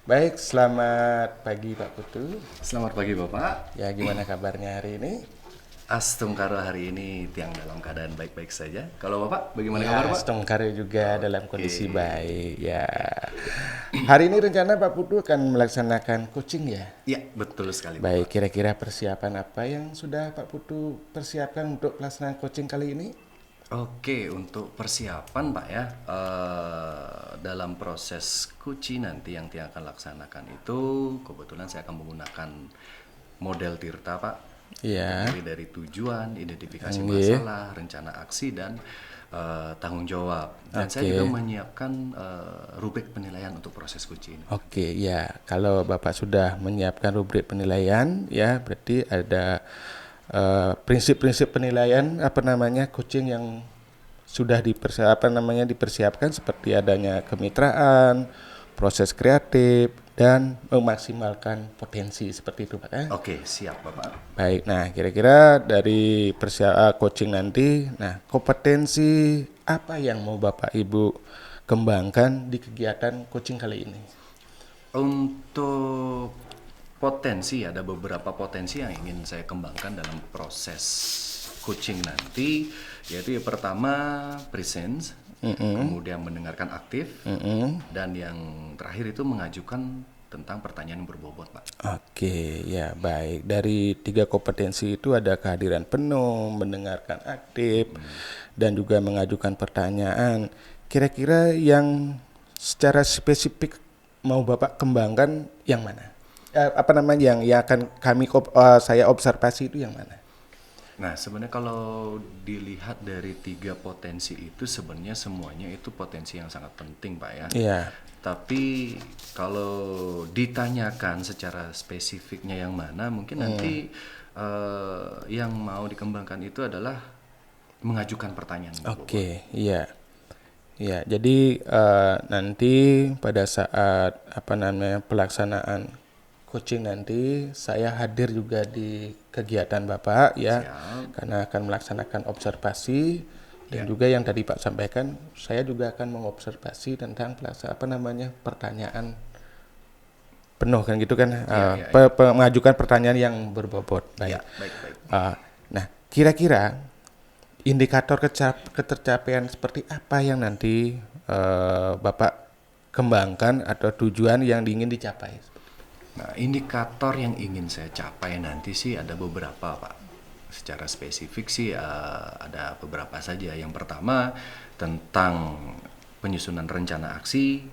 Baik, selamat pagi Pak Putu. Selamat pagi Bapak. Ya, gimana kabarnya hari ini? Astungkaro hari ini tiang dalam keadaan baik-baik saja. Kalau Bapak, bagaimana Ya, kabar Pak? Stongkare juga dalam Oke. kondisi baik. Ya, hari ini rencana Pak Putu akan melaksanakan coaching ya? Ya, betul sekali Baik, Bapak. kira-kira persiapan apa yang sudah Pak Putu persiapkan untuk pelaksanaan coaching kali ini? Oke, untuk persiapan Pak ya, dalam proses kuci nanti yang Tiang akan laksanakan itu, kebetulan saya akan menggunakan model Tirta Pak. Iya. Terdiri dari tujuan, identifikasi Nggih. masalah, rencana aksi, dan tanggung jawab. Dan saya Oke. juga menyiapkan rubrik penilaian untuk proses kuci ini. Oke, ya. Kalau Bapak sudah menyiapkan rubrik penilaian, ya berarti ada prinsip-prinsip penilaian coaching yang sudah dipersiapkan seperti adanya kemitraan, proses kreatif dan memaksimalkan potensi seperti itu Pak ya. Oke, siap Bapak. Baik, nah kira-kira dari coaching nanti, nah kompetensi apa yang mau Bapak Ibu kembangkan di kegiatan coaching kali ini? Untuk potensi, ada beberapa potensi yang ingin saya kembangkan dalam proses coaching nanti, yaitu yang pertama presence, kemudian mendengarkan aktif, dan yang terakhir itu mengajukan tentang pertanyaan yang berbobot, Pak. Oke, ya baik. Dari 3 kompetensi itu ada kehadiran penuh, mendengarkan aktif, dan juga mengajukan pertanyaan. Kira-kira yang secara spesifik mau Bapak kembangkan yang mana? Yang akan saya observasi itu yang mana? Nah, sebenarnya kalau dilihat dari 3 potensi itu sebenarnya semuanya itu potensi yang sangat penting, Pak ya. Iya. Tapi kalau ditanyakan secara spesifiknya yang mana, mungkin nanti yang mau dikembangkan itu adalah mengajukan pertanyaan berbobot. Oke, iya. Ya, jadi nanti pada saat pelaksanaan coaching nanti saya hadir juga di kegiatan Bapak ya, Siap. karena akan melaksanakan observasi dan juga yang tadi Pak sampaikan, saya juga akan mengobservasi tentang pertanyaan penuh kan gitu kan, mengajukan pertanyaan yang berbobot. Baik. Ya, baik-baik. Nah, kira-kira indikator ketercapaian seperti apa yang nanti Bapak kembangkan atau tujuan yang ingin dicapai? Nah, indikator yang ingin saya capai nanti sih ada beberapa, Pak. Secara spesifik sih ada beberapa saja. Yang pertama tentang penyusunan rencana aksi,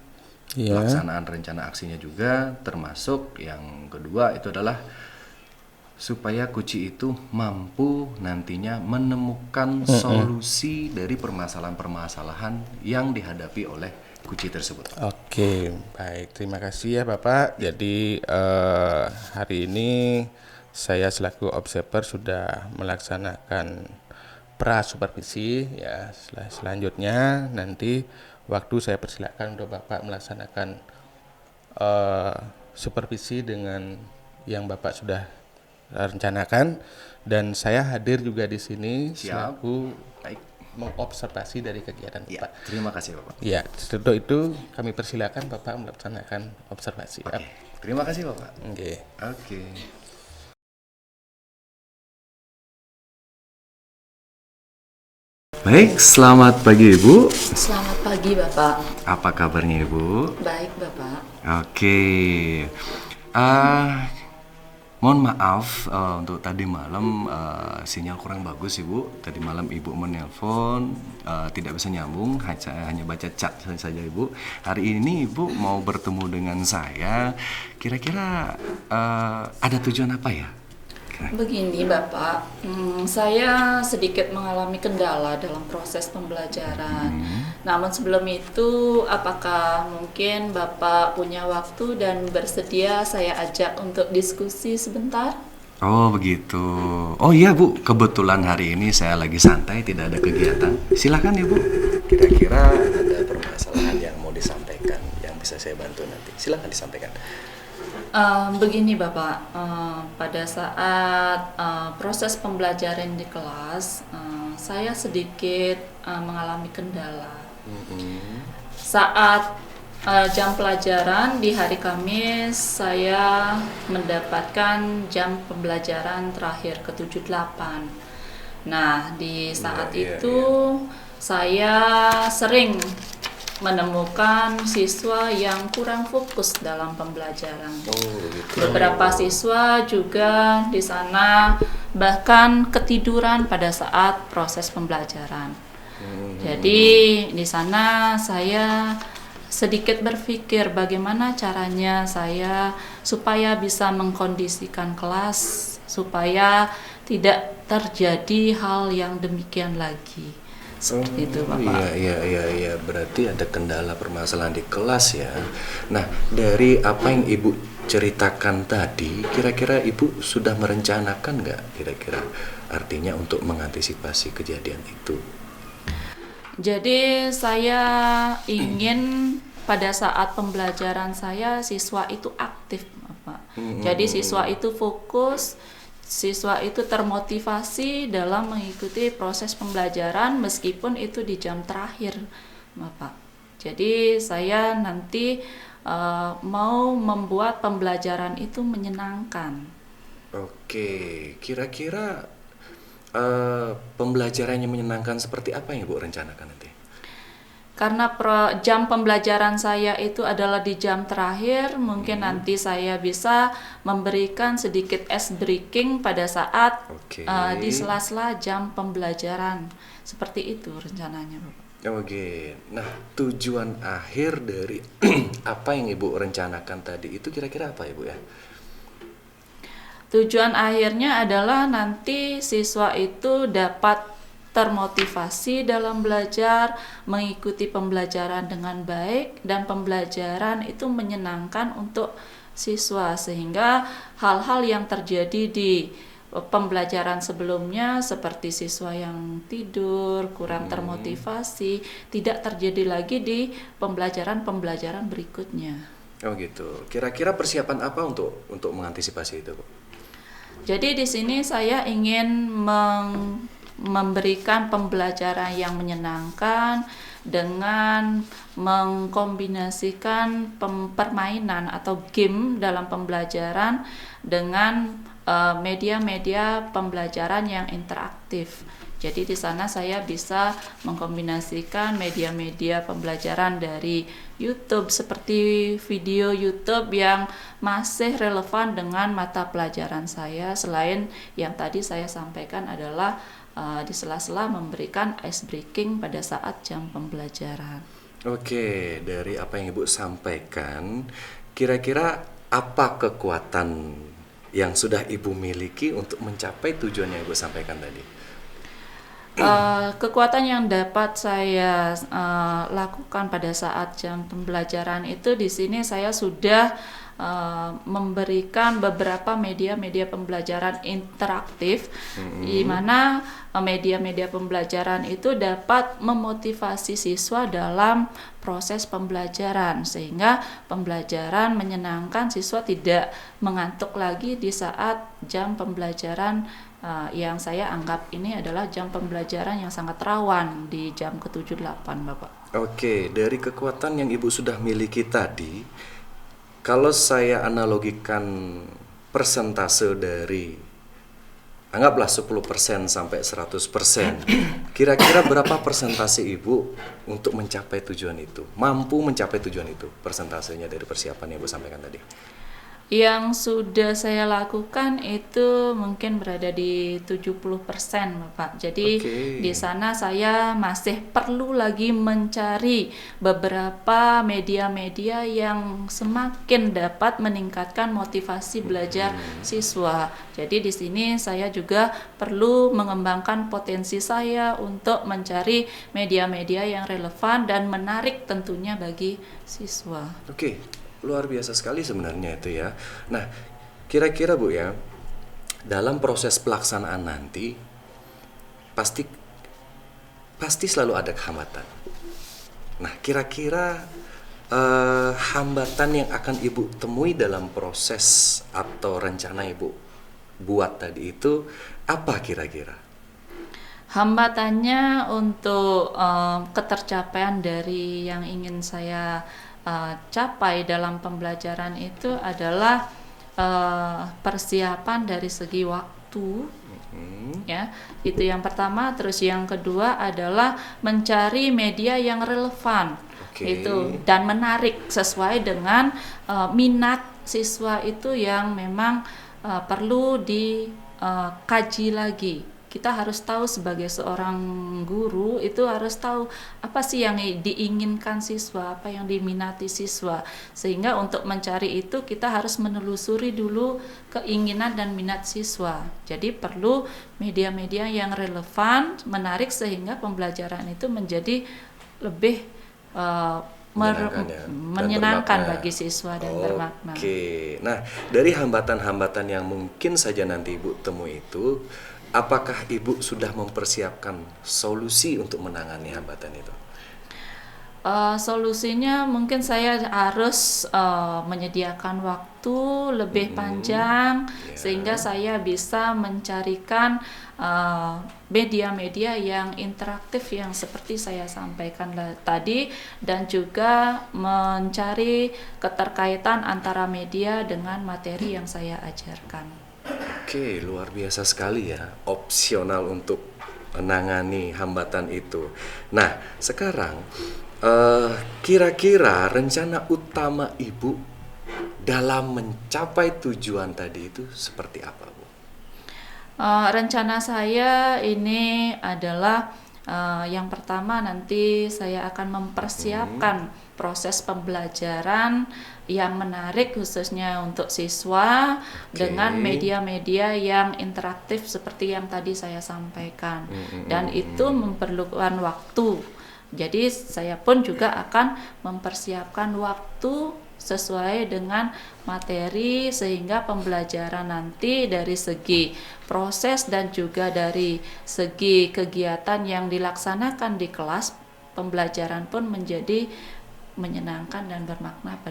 pelaksanaan rencana aksinya juga, termasuk yang kedua itu adalah supaya Kuci itu mampu nantinya menemukan solusi dari permasalahan-permasalahan yang dihadapi oleh Kuci tersebut. Oke, baik. Terima kasih ya Bapak. Jadi hari ini saya selaku observer sudah melaksanakan pra-supervisi ya. Selanjutnya nanti waktu saya persilakan untuk Bapak melaksanakan supervisi dengan yang Bapak sudah rencanakan dan saya hadir juga di sini selaku Baik. mengobservasi dari kegiatan Ya, Bapak. terima kasih Bapak. Ya, untuk itu kami persilakan Bapak melaksanakan observasi. Oke, terima kasih Bapak. Oke. Oke. Baik, selamat pagi Ibu. Selamat pagi Bapak. Apa kabarnya Ibu? Baik Bapak. Oke. Eh, mohon maaf untuk tadi malam sinyal kurang bagus Ibu. Tadi malam Ibu menelpon tidak bisa nyambung, saya hanya baca chat saja Ibu. Hari ini Ibu mau bertemu dengan saya. Kira-kira ada tujuan apa ya? Begini Bapak, saya sedikit mengalami kendala dalam proses pembelajaran. Namun sebelum itu, apakah mungkin Bapak punya waktu dan bersedia saya ajak untuk diskusi sebentar? Oh begitu. Oh iya Bu, kebetulan hari ini saya lagi santai, tidak ada kegiatan. Silakan ya Bu. Kira-kira ada permasalahan yang mau disampaikan, yang bisa saya bantu nanti. Silakan disampaikan. Begini Bapak, pada saat proses pembelajaran di kelas, saya sedikit mengalami kendala. Saat Jam pelajaran di hari Kamis saya mendapatkan jam pembelajaran terakhir ke-78. Nah, di saat itu saya sering menemukan siswa yang kurang fokus dalam pembelajaran. Beberapa siswa juga di sana bahkan ketiduran pada saat proses pembelajaran. Jadi di sana saya sedikit berpikir bagaimana caranya saya supaya bisa mengkondisikan kelas supaya tidak terjadi hal yang demikian lagi. Seperti itu, Bapak. Iya. Berarti ada kendala permasalahan di kelas ya. Nah, dari apa yang Ibu ceritakan tadi, kira-kira Ibu sudah merencanakan nggak kira-kira artinya untuk mengantisipasi kejadian itu? Jadi saya ingin pada saat pembelajaran saya siswa itu aktif, Bapak. Jadi siswa itu fokus, siswa itu termotivasi dalam mengikuti proses pembelajaran meskipun itu di jam terakhir, Bapak. Jadi saya nanti mau membuat pembelajaran itu menyenangkan. Oke, kira-kira pembelajarannya menyenangkan seperti apa yang Ibu rencanakan nanti? Karena jam pembelajaran saya itu adalah di jam terakhir, mungkin nanti saya bisa memberikan sedikit ice breaking pada saat di sela-sela jam pembelajaran. Seperti itu rencananya, Bapak. Oke, nah tujuan akhir dari apa yang Ibu rencanakan tadi itu kira-kira apa Ibu ya? Tujuan akhirnya adalah nanti siswa itu dapat termotivasi dalam belajar, mengikuti pembelajaran dengan baik, dan pembelajaran itu menyenangkan untuk siswa, sehingga hal-hal yang terjadi di pembelajaran sebelumnya seperti siswa yang tidur, kurang termotivasi, tidak terjadi lagi di pembelajaran-pembelajaran berikutnya. Oh gitu. Kira-kira persiapan apa untuk mengantisipasi itu, Bu? Jadi di sini saya ingin memberikan pembelajaran yang menyenangkan dengan mengkombinasikan permainan atau game dalam pembelajaran dengan media-media pembelajaran yang interaktif. Jadi di sana saya bisa mengkombinasikan media-media pembelajaran dari YouTube seperti video YouTube yang masih relevan dengan mata pelajaran saya, selain yang tadi saya sampaikan adalah di sela-sela memberikan ice breaking pada saat jam pembelajaran. Oke, dari apa yang Ibu sampaikan, kira-kira apa kekuatan yang sudah Ibu miliki untuk mencapai tujuan yang Ibu sampaikan tadi? Kekuatan yang dapat saya lakukan pada saat jam pembelajaran itu, di sini saya sudah memberikan beberapa media-media pembelajaran interaktif, di mana media-media pembelajaran itu dapat memotivasi siswa dalam proses pembelajaran, sehingga pembelajaran menyenangkan, siswa tidak mengantuk lagi di saat jam pembelajaran yang saya anggap ini adalah jam pembelajaran yang sangat rawan di jam ke-78, Bapak. Oke, dari kekuatan yang Ibu sudah miliki tadi, kalau saya analogikan persentase dari anggaplah 10% sampai 100%, kira-kira berapa persentase Ibu untuk mencapai tujuan itu? Mampu mencapai tujuan itu, persentasenya dari persiapan yang Ibu sampaikan tadi? Yang sudah saya lakukan itu mungkin berada di 70%, Bapak. Jadi di sana saya masih perlu lagi mencari beberapa media-media yang semakin dapat meningkatkan motivasi belajar siswa. Jadi di sini saya juga perlu mengembangkan potensi saya untuk mencari media-media yang relevan dan menarik tentunya bagi siswa. Oke. Luar biasa sekali sebenarnya itu ya. Nah, kira-kira Bu ya, dalam proses pelaksanaan nanti pasti selalu ada hambatan. Nah, kira-kira hambatan yang akan Ibu temui dalam proses atau rencana Ibu buat tadi itu apa kira-kira? Hambatannya untuk ketercapaian dari yang ingin saya capai dalam pembelajaran itu adalah persiapan dari segi waktu. Ya, itu yang pertama. Terus yang kedua adalah mencari media yang relevan, itu dan menarik sesuai dengan minat siswa itu yang memang perlu dikaji lagi. Kita harus tahu sebagai seorang guru itu harus tahu apa sih yang diinginkan siswa, apa yang diminati siswa. Sehingga untuk mencari itu kita harus menelusuri dulu keinginan dan minat siswa. Jadi perlu media-media yang relevan, menarik sehingga pembelajaran itu menjadi lebih menyenangkan bagi siswa dan bermakna. Oke, nah dari hambatan-hambatan yang mungkin saja nanti Ibu temui itu, apakah Ibu sudah mempersiapkan solusi untuk menangani hambatan itu? Solusinya mungkin saya harus menyediakan waktu lebih panjang sehingga saya bisa mencarikan media-media yang interaktif yang seperti saya sampaikan tadi, dan juga mencari keterkaitan antara media dengan materi yang saya ajarkan. Oke, luar biasa sekali ya, opsional untuk menangani hambatan itu. Nah, sekarang kira-kira rencana utama Ibu dalam mencapai tujuan tadi itu seperti apa, Bu? Rencana saya ini adalah yang pertama nanti saya akan mempersiapkan proses pembelajaran yang menarik khususnya untuk siswa dengan media-media yang interaktif seperti yang tadi saya sampaikan, dan itu memerlukan waktu. Jadi saya pun juga akan mempersiapkan waktu sesuai dengan materi sehingga pembelajaran nanti dari segi proses dan juga dari segi kegiatan yang dilaksanakan di kelas, pembelajaran pun menjadi menyenangkan dan bermakna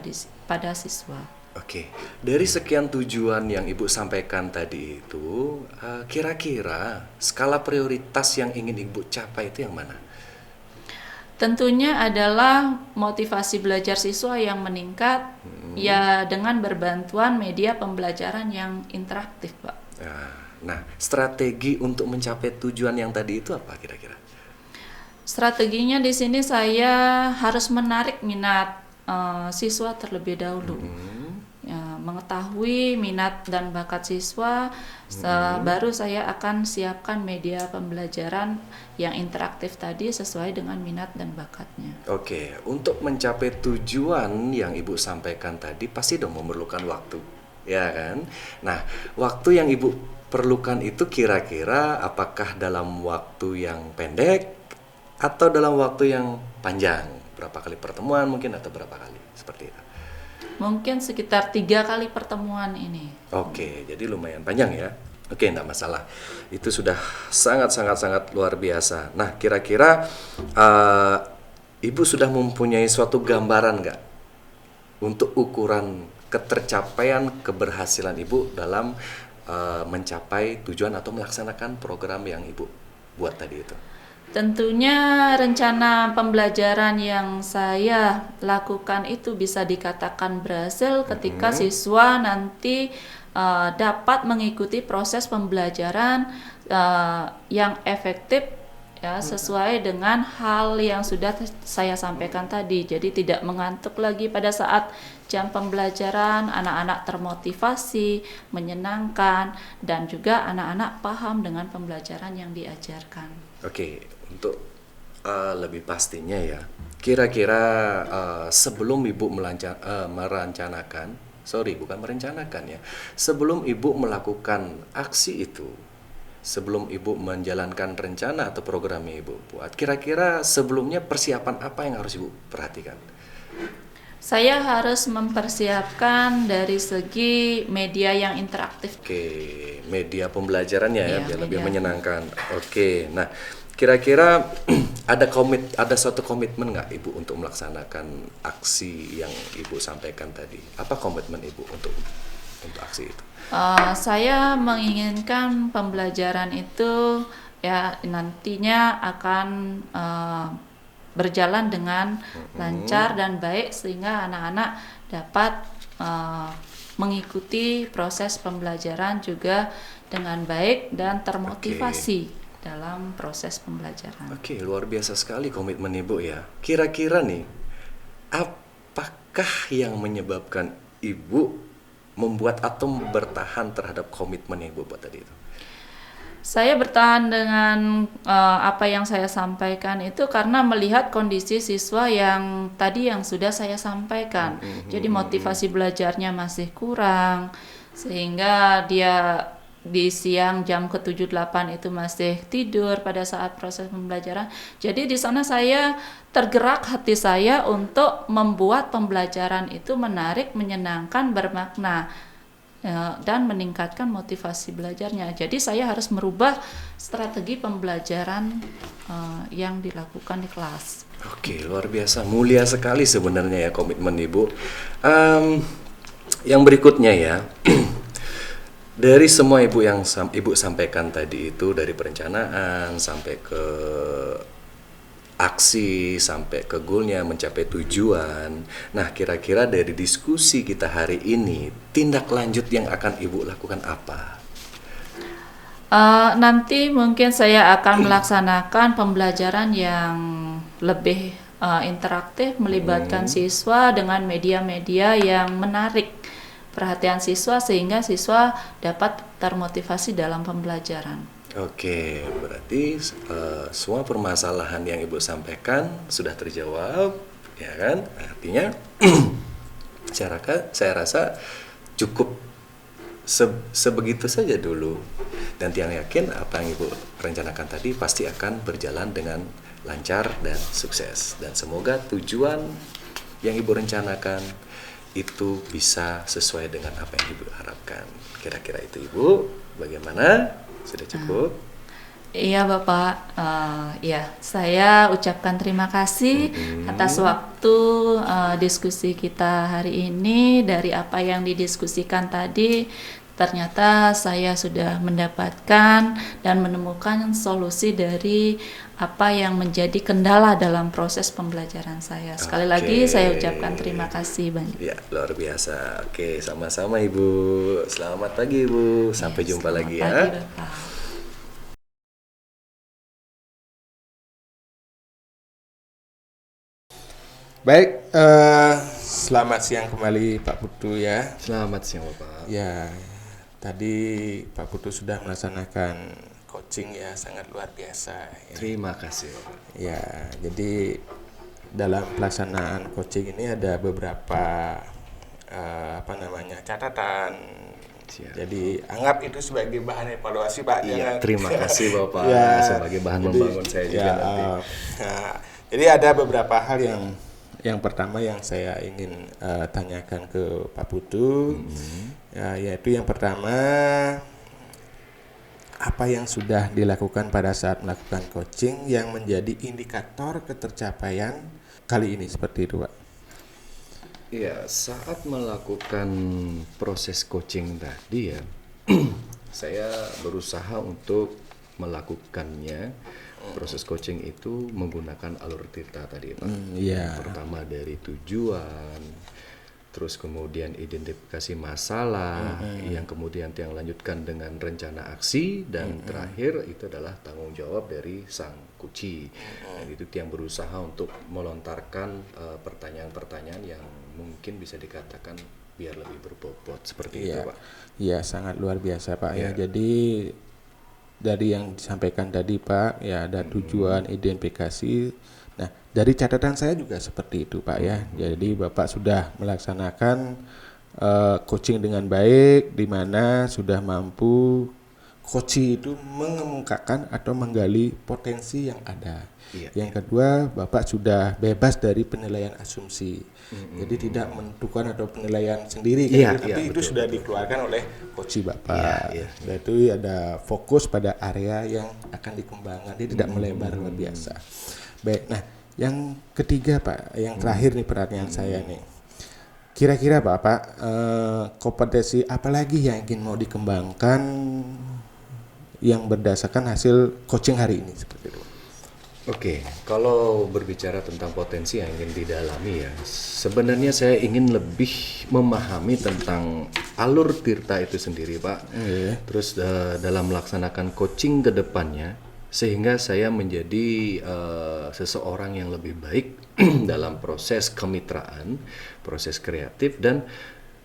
pada siswa. Oke, dari sekian tujuan yang Ibu sampaikan tadi itu, kira-kira skala prioritas yang ingin Ibu capai itu yang mana? Tentunya adalah motivasi belajar siswa yang meningkat ya dengan berbantuan media pembelajaran yang interaktif, Pak. Nah, strategi untuk mencapai tujuan yang tadi itu apa kira-kira? Strateginya di sini saya harus menarik minat siswa terlebih dahulu. Mengetahui minat dan bakat siswa, baru saya akan siapkan media pembelajaran yang interaktif tadi sesuai dengan minat dan bakatnya. Oke, untuk mencapai tujuan yang Ibu sampaikan tadi pasti dong memerlukan waktu, ya kan? Nah, waktu yang Ibu perlukan itu kira-kira apakah dalam waktu yang pendek atau dalam waktu yang panjang? Berapa kali pertemuan mungkin atau berapa kali? Seperti itu. Mungkin sekitar 3 kali pertemuan ini. Oke, jadi lumayan panjang ya. Oke, enggak masalah. Itu sudah sangat luar biasa. Nah, kira-kira Ibu sudah mempunyai suatu gambaran nggak untuk ukuran ketercapaian keberhasilan Ibu dalam mencapai tujuan atau melaksanakan program yang Ibu buat tadi itu? Tentunya rencana pembelajaran yang saya lakukan itu bisa dikatakan berhasil ketika siswa nanti dapat mengikuti proses pembelajaran yang efektif ya, sesuai dengan hal yang sudah saya sampaikan tadi. Jadi tidak mengantuk lagi pada saat jam pembelajaran, anak-anak termotivasi, menyenangkan, dan juga anak-anak paham dengan pembelajaran yang diajarkan. Oke, untuk lebih pastinya ya, kira-kira sebelum Ibu sebelum Ibu melakukan aksi itu, sebelum Ibu menjalankan rencana atau program yang Ibu buat, kira-kira sebelumnya persiapan apa yang harus Ibu perhatikan? Saya harus mempersiapkan dari segi media yang interaktif. Oke, media pembelajarannya ya, biar lebih menyenangkan. Oke, nah kira-kira ada suatu komitmen nggak Ibu untuk melaksanakan aksi yang Ibu sampaikan tadi? Apa komitmen Ibu untuk aksi itu? Saya menginginkan pembelajaran itu ya nantinya akan berjalan dengan lancar dan baik sehingga anak-anak dapat mengikuti proses pembelajaran juga dengan baik dan termotivasi dalam proses pembelajaran. Oke, luar biasa sekali komitmen Ibu ya. Kira-kira nih, apakah yang menyebabkan Ibu membuat atau bertahan terhadap komitmen yang Ibu buat tadi itu? Saya bertahan dengan apa yang saya sampaikan itu karena melihat kondisi siswa yang tadi yang sudah saya sampaikan. Jadi motivasi belajarnya masih kurang sehingga dia di siang jam ke-7-8 itu masih tidur pada saat proses pembelajaran. Jadi di sana saya tergerak hati saya untuk membuat pembelajaran itu menarik, menyenangkan, bermakna. Dan meningkatkan motivasi belajarnya. Jadi saya harus merubah strategi pembelajaran yang dilakukan di kelas. Oke, luar biasa, mulia sekali sebenarnya ya komitmen Ibu. Yang berikutnya ya, dari semua Ibu sampaikan tadi itu, dari perencanaan sampai ke aksi sampai ke goalnya, mencapai tujuan. Nah, kira-kira dari diskusi kita hari ini, tindak lanjut yang akan Ibu lakukan apa? Nanti mungkin saya akan melaksanakan pembelajaran yang lebih interaktif, melibatkan siswa dengan media-media yang menarik perhatian siswa sehingga siswa dapat termotivasi dalam pembelajaran. Oke, berarti semua permasalahan yang Ibu sampaikan sudah terjawab, ya kan? Artinya saya rasa cukup sebegitu saja dulu. Dan yang yakin apa yang Ibu rencanakan tadi pasti akan berjalan dengan lancar dan sukses. Dan semoga tujuan yang Ibu rencanakan itu bisa sesuai dengan apa yang Ibu harapkan. Kira-kira itu Ibu, bagaimana? Sudah cukup? Iya Bapak, ya saya ucapkan terima kasih atas waktu diskusi kita hari ini. Dari apa yang didiskusikan tadi, ternyata saya sudah mendapatkan dan menemukan solusi dari apa yang menjadi kendala dalam proses pembelajaran saya. Sekali lagi saya ucapkan terima kasih banyak. Ya, luar biasa. Oke, sama-sama Ibu. Selamat pagi Ibu. Sampai jumpa lagi ya. Selamat pagi Bapak. Baik, selamat siang kembali Pak Putu ya. Selamat siang Bapak. Ya, tadi Pak Putu sudah melaksanakan coaching ya, sangat luar biasa. Ya. Terima kasih Bapak. Ya, jadi dalam pelaksanaan coaching ini ada beberapa catatan. Siap. Jadi anggap itu sebagai bahan evaluasi Pak. Iya, terima kasih Bapak sebagai bahan membangun saya juga nanti. Jadi ada beberapa hal yang pertama yang saya ingin tanyakan ke Pak Putu, yaitu yang pertama, apa yang sudah dilakukan pada saat melakukan coaching yang menjadi indikator ketercapaian kali ini, seperti itu Pak? Iya, saat melakukan proses coaching tadi ya, saya berusaha untuk melakukannya. Proses coaching itu menggunakan alur tirta tadi Pak. Yang pertama dari tujuan, terus kemudian identifikasi masalah, yang kemudian yang lanjutkan dengan rencana aksi, dan terakhir itu adalah tanggung jawab dari sang coachee. Dan itu yang berusaha untuk melontarkan pertanyaan-pertanyaan yang mungkin bisa dikatakan biar lebih berbobot seperti itu Pak. Iya, sangat luar biasa Pak ya. Jadi dari yang disampaikan tadi Pak, ya ada tujuan, identifikasi. Nah, dari catatan saya juga seperti itu Pak ya. Jadi Bapak sudah melaksanakan coaching dengan baik, di mana sudah mampu coaching itu mengemukakan atau menggali potensi yang ada. Yang kedua, Bapak sudah bebas dari penilaian asumsi. Jadi tidak menentukan atau penilaian sendiri, tapi itu sudah dikeluarkan oleh coaching Bapak. Dan itu ada fokus pada area yang akan dikembangkan, dia tidak melebar luar biasa. Baik, nah yang ketiga Pak, yang terakhir nih pertanyaan saya nih. Kira-kira Bapak kompetensi apa lagi yang ingin mau dikembangkan yang berdasarkan hasil coaching hari ini, seperti itu? Oke, kalau berbicara tentang potensi yang ingin didalami ya, sebenarnya saya ingin lebih memahami tentang alur Tirta itu sendiri, Pak. Terus dalam melaksanakan coaching ke depannya, sehingga saya menjadi seseorang yang lebih baik dalam proses kemitraan, proses kreatif, dan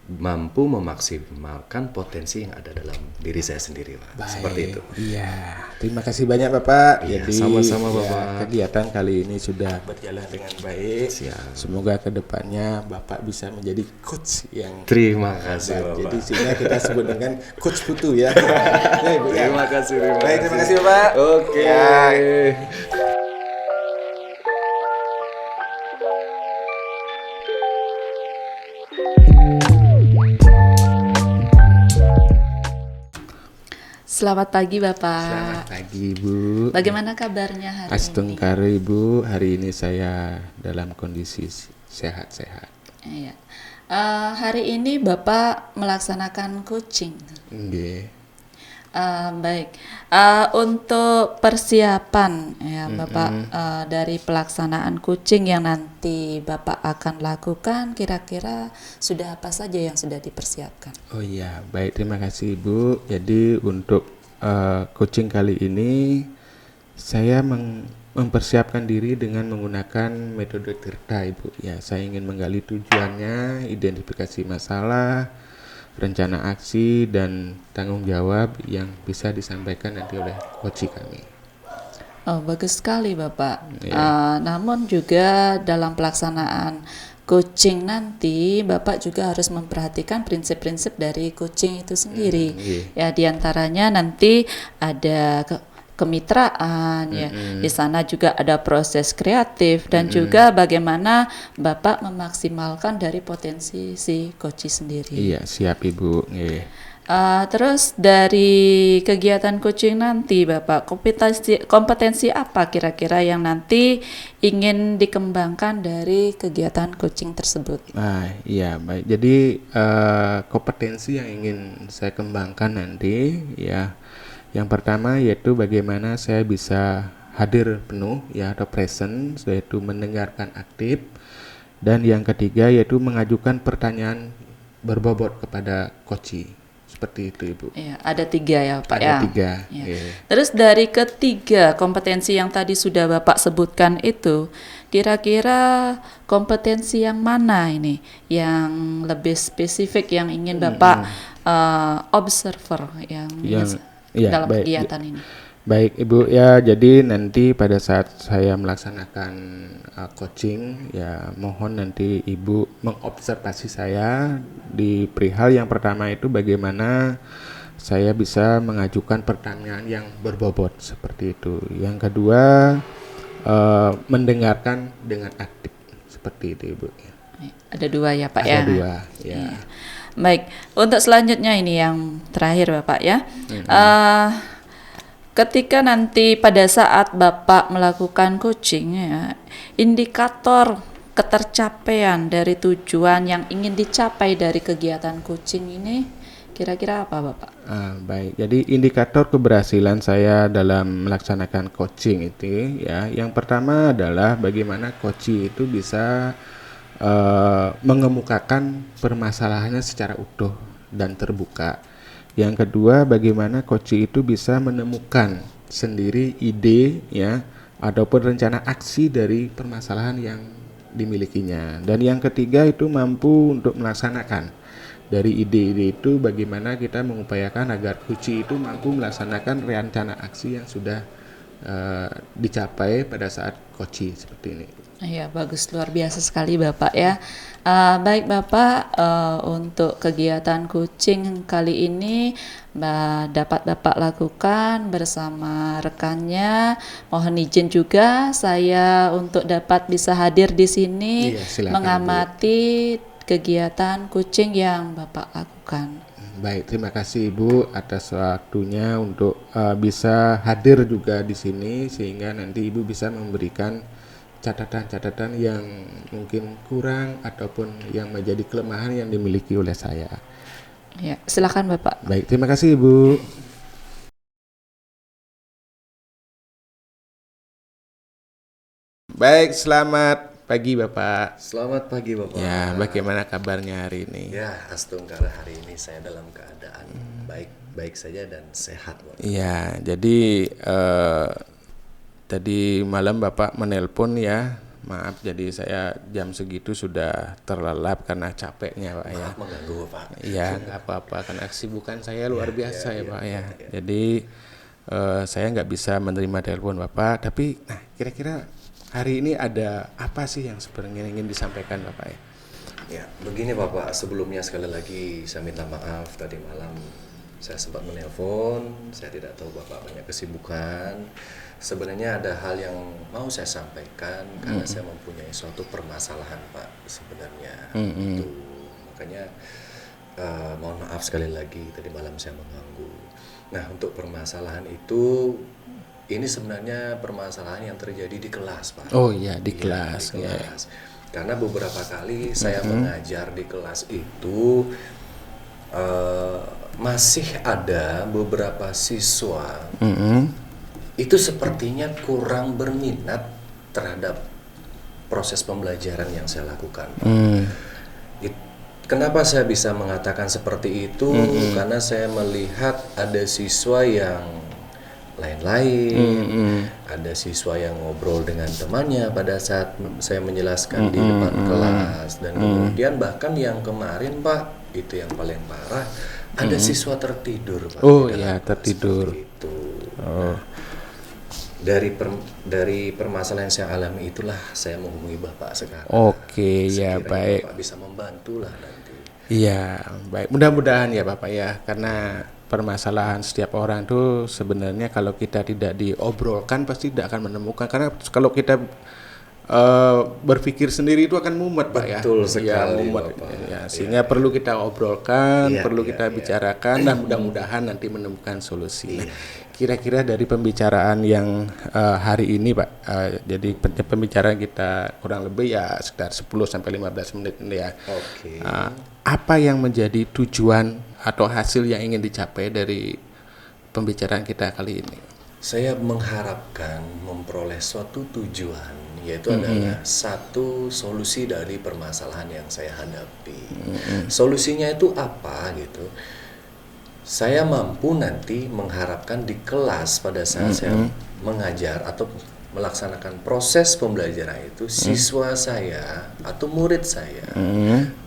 mampu memaksimalkan potensi yang ada dalam diri saya sendiri, Pak. Seperti itu. Iya, terima kasih banyak Bapak. Iya, Jadi sama-sama, ya, Bapak. kegiatan kali ini sudah berjalan dengan baik. Siap. Semoga kedepannya Bapak bisa menjadi coach yang Terima kasih, baik. Bapak. Jadi sehingga kita sebut dengan coach putu ya. Ya, Ibu, ya. Terima kasih, terima Baik, kasih. terima kasih Bapak. Oke. Ya. Selamat pagi Bapak. Selamat pagi Ibu. Bagaimana kabarnya hari ini? Astungkari Ibu, hari ini saya dalam kondisi sehat-sehat. Iya. Hari ini Bapak melaksanakan coaching. Nggih. Baik. Untuk persiapan ya Bapak dari pelaksanaan coaching yang nanti Bapak akan lakukan, kira-kira sudah apa saja yang sudah dipersiapkan? Oh iya, baik, terima kasih Ibu. Jadi untuk coaching kali ini saya mempersiapkan diri dengan menggunakan metode Tirta Ibu. Ya, saya ingin menggali tujuannya, identifikasi masalah, rencana aksi, dan tanggung jawab yang bisa disampaikan nanti oleh coach kami. Oh, bagus sekali Bapak. Iya. Namun juga dalam pelaksanaan coaching nanti Bapak juga harus memperhatikan prinsip-prinsip dari coaching itu sendiri. Ya, diantaranya nanti ada kemitraan ya. Di sana juga ada proses kreatif dan juga bagaimana Bapak memaksimalkan dari potensi si coach sendiri. Iya, siap Ibu. Nggih. Terus dari kegiatan coaching nanti Bapak, kompetensi apa kira-kira yang nanti ingin dikembangkan dari kegiatan coaching tersebut? Iya, baik. Jadi kompetensi yang ingin saya kembangkan nanti ya, yang pertama yaitu bagaimana saya bisa hadir penuh ya, atau present, yaitu mendengarkan aktif, dan yang ketiga yaitu mengajukan pertanyaan berbobot kepada coach. Seperti itu Ibu. Ya, ada 3 ya Pak Ada ya. 3. Ya. Iya. Terus dari ketiga kompetensi yang tadi sudah Bapak sebutkan itu, kira-kira kompetensi yang mana ini yang lebih spesifik yang ingin Bapak observer yang iya, dalam baik. kegiatan ini? Baik Ibu, ya jadi nanti pada saat saya melaksanakan coaching ya, mohon nanti Ibu mengobservasi saya di perihal yang pertama itu bagaimana saya bisa mengajukan pertanyaan yang berbobot seperti itu. Yang kedua mendengarkan dengan aktif seperti itu Ibu. Ada 2 ya Pak Ada ya? 2 ya. Baik, untuk selanjutnya ini yang terakhir Bapak ya. Ketika nanti pada saat Bapak melakukan coaching ya, indikator ketercapaian dari tujuan yang ingin dicapai dari kegiatan coaching ini kira-kira apa Bapak? Baik, jadi indikator keberhasilan saya dalam melaksanakan coaching itu ya, yang pertama adalah bagaimana coach itu bisa mengemukakan permasalahannya secara utuh dan terbuka. Yang kedua, bagaimana coach itu bisa menemukan sendiri ide ya, ataupun rencana aksi dari permasalahan yang dimilikinya. Dan yang ketiga itu mampu untuk melaksanakan dari ide-ide itu, bagaimana kita mengupayakan agar coach itu mampu melaksanakan rencana aksi yang sudah dicapai pada saat coach seperti ini. Iya, bagus, luar biasa sekali Bapak ya. Baik Bapak, untuk kegiatan coaching kali ini dapat Bapak lakukan bersama rekannya. Mohon izin juga saya untuk dapat bisa hadir di sini, Iya, silakan, mengamati kegiatan coaching yang Bapak lakukan. Baik, terima kasih Ibu atas waktunya untuk bisa hadir juga di sini, sehingga nanti Ibu bisa memberikan catatan-catatan yang mungkin kurang ataupun yang menjadi kelemahan yang dimiliki oleh saya. Ya, silakan Bapak. Baik, terima kasih Ibu. Baik, selamat pagi Bapak. Selamat pagi Bapak. Ya, bagaimana kabarnya hari ini? Ya, astungkara hari ini saya dalam keadaan baik-baik saja dan sehat Bapak. Iya, jadi tadi malam Bapak menelpon ya. Maaf, jadi saya jam segitu sudah terlelap karena capeknya Pak ya. Maaf mengganggu Bapak. Iya, nggak apa-apa karena kesibukan saya luar biasa ya Pak ya. Jadi saya nggak bisa menerima telepon Bapak, tapi nah kira-kira hari ini ada apa sih yang sebenarnya ingin disampaikan Bapak ya? Ya, begini Bapak, sebelumnya sekali lagi saya minta maaf tadi malam saya sempat menelpon, saya tidak tahu Bapak banyak kesibukan. Sebenarnya ada hal yang mau saya sampaikan karena saya mempunyai suatu permasalahan Pak sebenarnya. Itu makanya mohon maaf sekali lagi tadi malam saya mengganggu. Nah, untuk permasalahan itu ini sebenarnya permasalahan yang terjadi di kelas Pak. Oh iya, di Iya, kelas. di Ya. kelas. Karena beberapa kali saya mengajar di kelas itu masih ada beberapa siswa itu sepertinya kurang berminat terhadap proses pembelajaran yang saya lakukan. Kenapa saya bisa mengatakan seperti itu? Karena saya melihat ada siswa yang lain-lain, ada siswa yang ngobrol dengan temannya pada saat saya menjelaskan di depan kelas, dan kemudian bahkan yang kemarin Pak, itu yang paling parah, ada siswa tertidur Pak. Oh di dalam iya, kelas, tertidur. seperti itu. Nah, dari permasalahan yang saya alami itulah saya menghubungi Bapak sekarang. Oke, ya Sekiranya baik. Bapak bisa membantulah nanti. Iya, baik. Mudah-mudahan ya Bapak ya, karena permasalahan setiap orang itu sebenarnya kalau kita tidak diobrolkan pasti tidak akan menemukan. Karena kalau kita berpikir sendiri itu akan mumet Pak ya. Betul Ya, sekali, mumet. Bapak. Ya, sehingga perlu kita obrolkan, Iya, perlu iya, kita iya. bicarakan dan mudah-mudahan nanti menemukan solusi. Nah, kira-kira dari pembicaraan yang hari ini Pak, jadi pembicaraan kita kurang lebih ya sekitar 10 sampai 15 menit ini ya. Oke. Apa yang menjadi tujuan atau hasil yang ingin dicapai dari pembicaraan kita kali ini? Saya mengharapkan memperoleh suatu tujuan, yaitu adalah satu solusi dari permasalahan yang saya hadapi. Solusinya itu apa gitu? Saya mampu nanti mengharapkan di kelas pada saat saya mengajar atau melaksanakan proses pembelajaran itu, siswa saya atau murid saya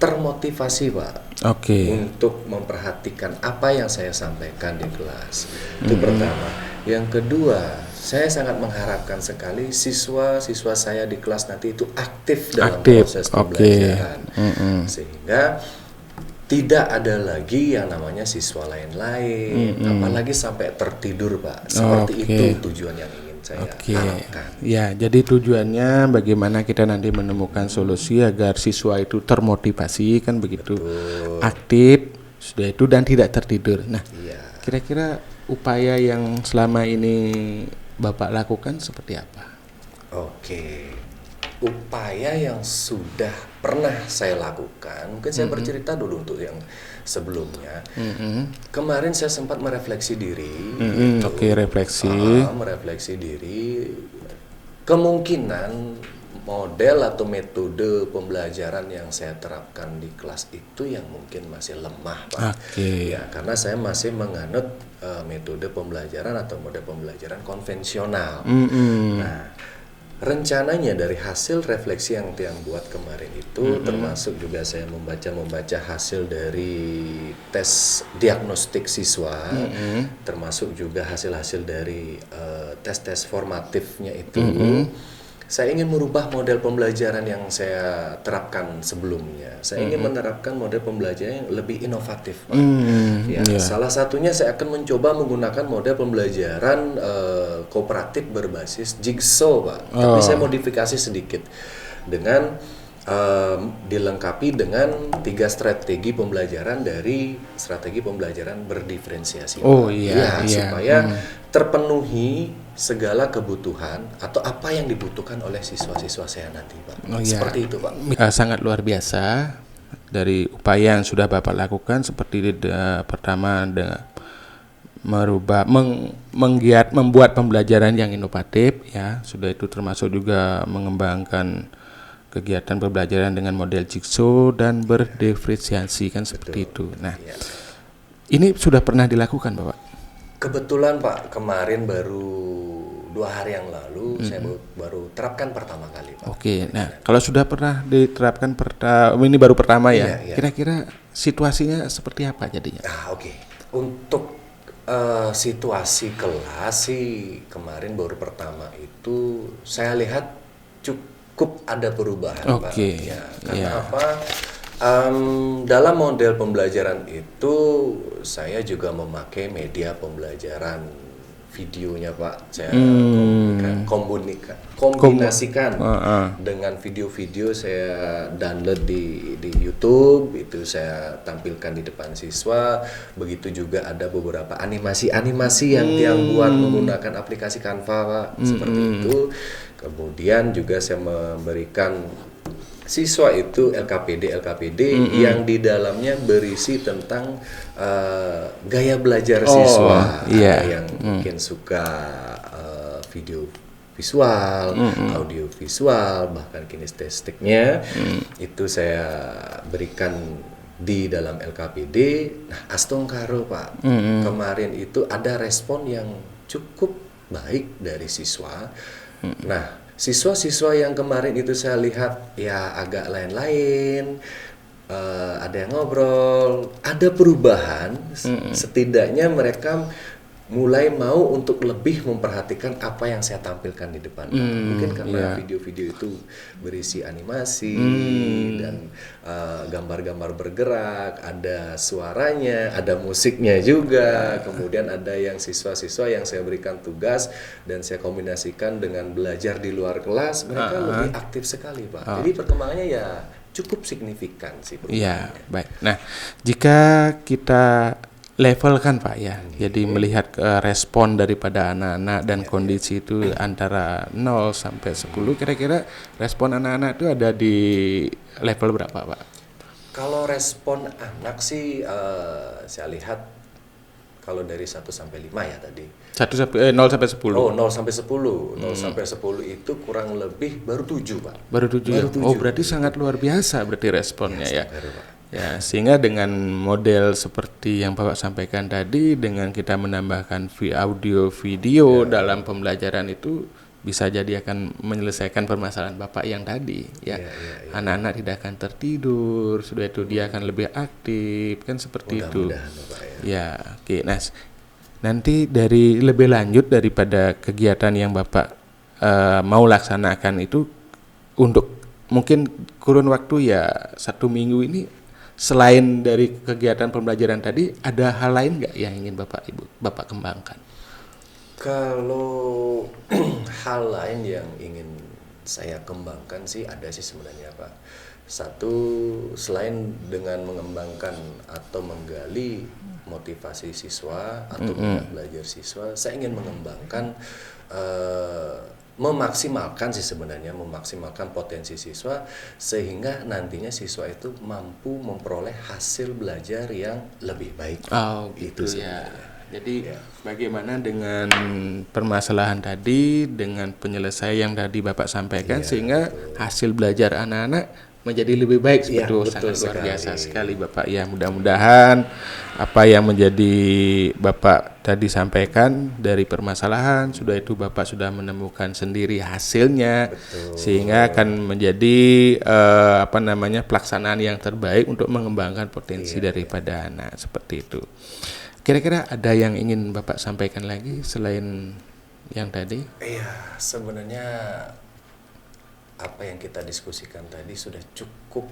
termotivasi Pak. Oke. Untuk memperhatikan apa yang saya sampaikan di kelas. Itu pertama. Yang kedua, saya sangat mengharapkan sekali siswa-siswa saya di kelas nanti itu aktif dalam proses pembelajaran. Sehingga tidak ada lagi yang namanya siswa lain-lain, apalagi sampai tertidur Pak. Seperti itu tujuan yang ingin saya harapkan. Ya, jadi tujuannya bagaimana kita nanti menemukan solusi agar siswa itu termotivasi kan begitu, aktif sudah itu dan tidak tertidur. Nah, kira-kira upaya yang selama ini Bapak lakukan seperti apa? Oke, upaya yang sudah pernah saya lakukan, mungkin saya bercerita dulu untuk yang sebelumnya. Kemarin saya sempat merefleksi diri. Oke, refleksi. Merefleksi diri, kemungkinan model atau metode pembelajaran yang saya terapkan di kelas itu yang mungkin masih lemah Pak. Oke. Ya, karena saya masih menganut metode pembelajaran atau model pembelajaran konvensional. Nah, rencananya dari hasil refleksi yang buat kemarin itu, termasuk juga saya membaca hasil dari tes diagnostik siswa, termasuk juga hasil-hasil dari tes-tes formatifnya itu. Saya ingin merubah model pembelajaran yang saya terapkan sebelumnya. Saya ingin menerapkan model pembelajaran yang lebih inovatif, Pak. Salah satunya saya akan mencoba menggunakan model pembelajaran kooperatif berbasis jigsaw, Pak. Tapi saya modifikasi sedikit dengan dilengkapi dengan 3 strategi pembelajaran dari strategi pembelajaran berdiferensiasi. Supaya terpenuhi segala kebutuhan atau apa yang dibutuhkan oleh siswa-siswa saya nanti, Pak. Seperti itu, Pak. Sangat luar biasa dari upaya yang sudah Bapak lakukan, seperti pertama membuat pembelajaran yang inovatif ya, sudah itu termasuk juga mengembangkan kegiatan pembelajaran dengan model jigsaw dan berdiferensiasi kan seperti itu. Nah, ini sudah pernah dilakukan Bapak? Kebetulan Pak, kemarin baru 2 hari yang lalu saya baru terapkan pertama kali Pak. Oke, nah kalau sudah pernah diterapkan ini baru pertama ya, Iya. kira-kira situasinya seperti apa jadinya? Oke. Untuk situasi kelas sih kemarin baru pertama itu saya lihat cukup ada perubahan Pak. Oke, Ya, karena iya. apa? Dalam model pembelajaran itu saya juga memakai media pembelajaran videonya Pak. Saya kombinasikan dengan video-video saya download di YouTube, itu saya tampilkan di depan siswa. Begitu juga ada beberapa animasi-animasi yang buat menggunakan aplikasi Canva Pak, seperti itu. Kemudian juga saya memberikan siswa itu LKPD yang di dalamnya berisi tentang gaya belajar siswa. Ada yang mungkin suka video visual, audio visual, bahkan kinestesiknya itu saya berikan di dalam LKPD. Nah, Astongkaro Pak, kemarin itu ada respon yang cukup baik dari siswa. Nah, siswa-siswa yang kemarin itu saya lihat ya agak lain-lain, ada yang ngobrol, ada perubahan. Setidaknya mereka mulai mau untuk lebih memperhatikan apa yang saya tampilkan di depan. Mungkin karena video-video itu berisi animasi dan gambar-gambar bergerak, ada suaranya, ada musiknya juga. Kemudian ada yang siswa-siswa yang saya berikan tugas dan saya kombinasikan dengan belajar di luar kelas, mereka lebih aktif sekali Pak. Jadi perkembangannya ya cukup signifikan sih. Iya, baik. Nah, jika kita level kan Pak ya, jadi melihat respon daripada anak-anak dan kondisi itu antara 0 sampai 10, kira-kira respon anak-anak itu ada di level berapa Pak? Kalau respon anak sih saya lihat kalau dari 1 sampai 5 ya tadi. 0 sampai 10. Oh, 0 sampai 10. 0 sampai 10 itu kurang lebih baru 7 Pak. Baru 7 ya? Oh, berarti sangat luar biasa berarti responnya ya. Ya, sehingga dengan model seperti yang Bapak sampaikan tadi, dengan kita menambahkan audio video dalam pembelajaran itu bisa jadi akan menyelesaikan permasalahan Bapak yang tadi ya. Anak-anak tidak akan tertidur, sudah itu dia akan lebih aktif kan seperti itu. Ya, oke. Nah, nanti dari lebih lanjut daripada kegiatan yang Bapak mau laksanakan itu, untuk mungkin kurun waktu ya 1 minggu ini, selain dari kegiatan pembelajaran tadi, ada hal lain nggak yang ingin Bapak kembangkan? Kalau hal lain yang ingin saya kembangkan sih ada sih sebenarnya Pak. Satu, selain dengan mengembangkan atau menggali motivasi siswa atau minat belajar siswa, saya ingin mengembangkan memaksimalkan potensi siswa sehingga nantinya siswa itu mampu memperoleh hasil belajar yang lebih baik. Oh, gitu ya. Jadi bagaimana dengan permasalahan tadi, dengan penyelesaian yang tadi Bapak sampaikan, sehingga hasil belajar anak-anak menjadi lebih baik seperti itu. Sangat luar biasa sekali Bapak ya. Mudah-mudahan apa yang menjadi Bapak tadi sampaikan dari permasalahan, sudah itu Bapak sudah menemukan sendiri hasilnya. Sehingga akan menjadi pelaksanaan yang terbaik untuk mengembangkan potensi daripada anak seperti itu. Kira-kira ada yang ingin Bapak sampaikan lagi selain yang tadi? Iya, sebenarnya apa yang kita diskusikan tadi sudah cukup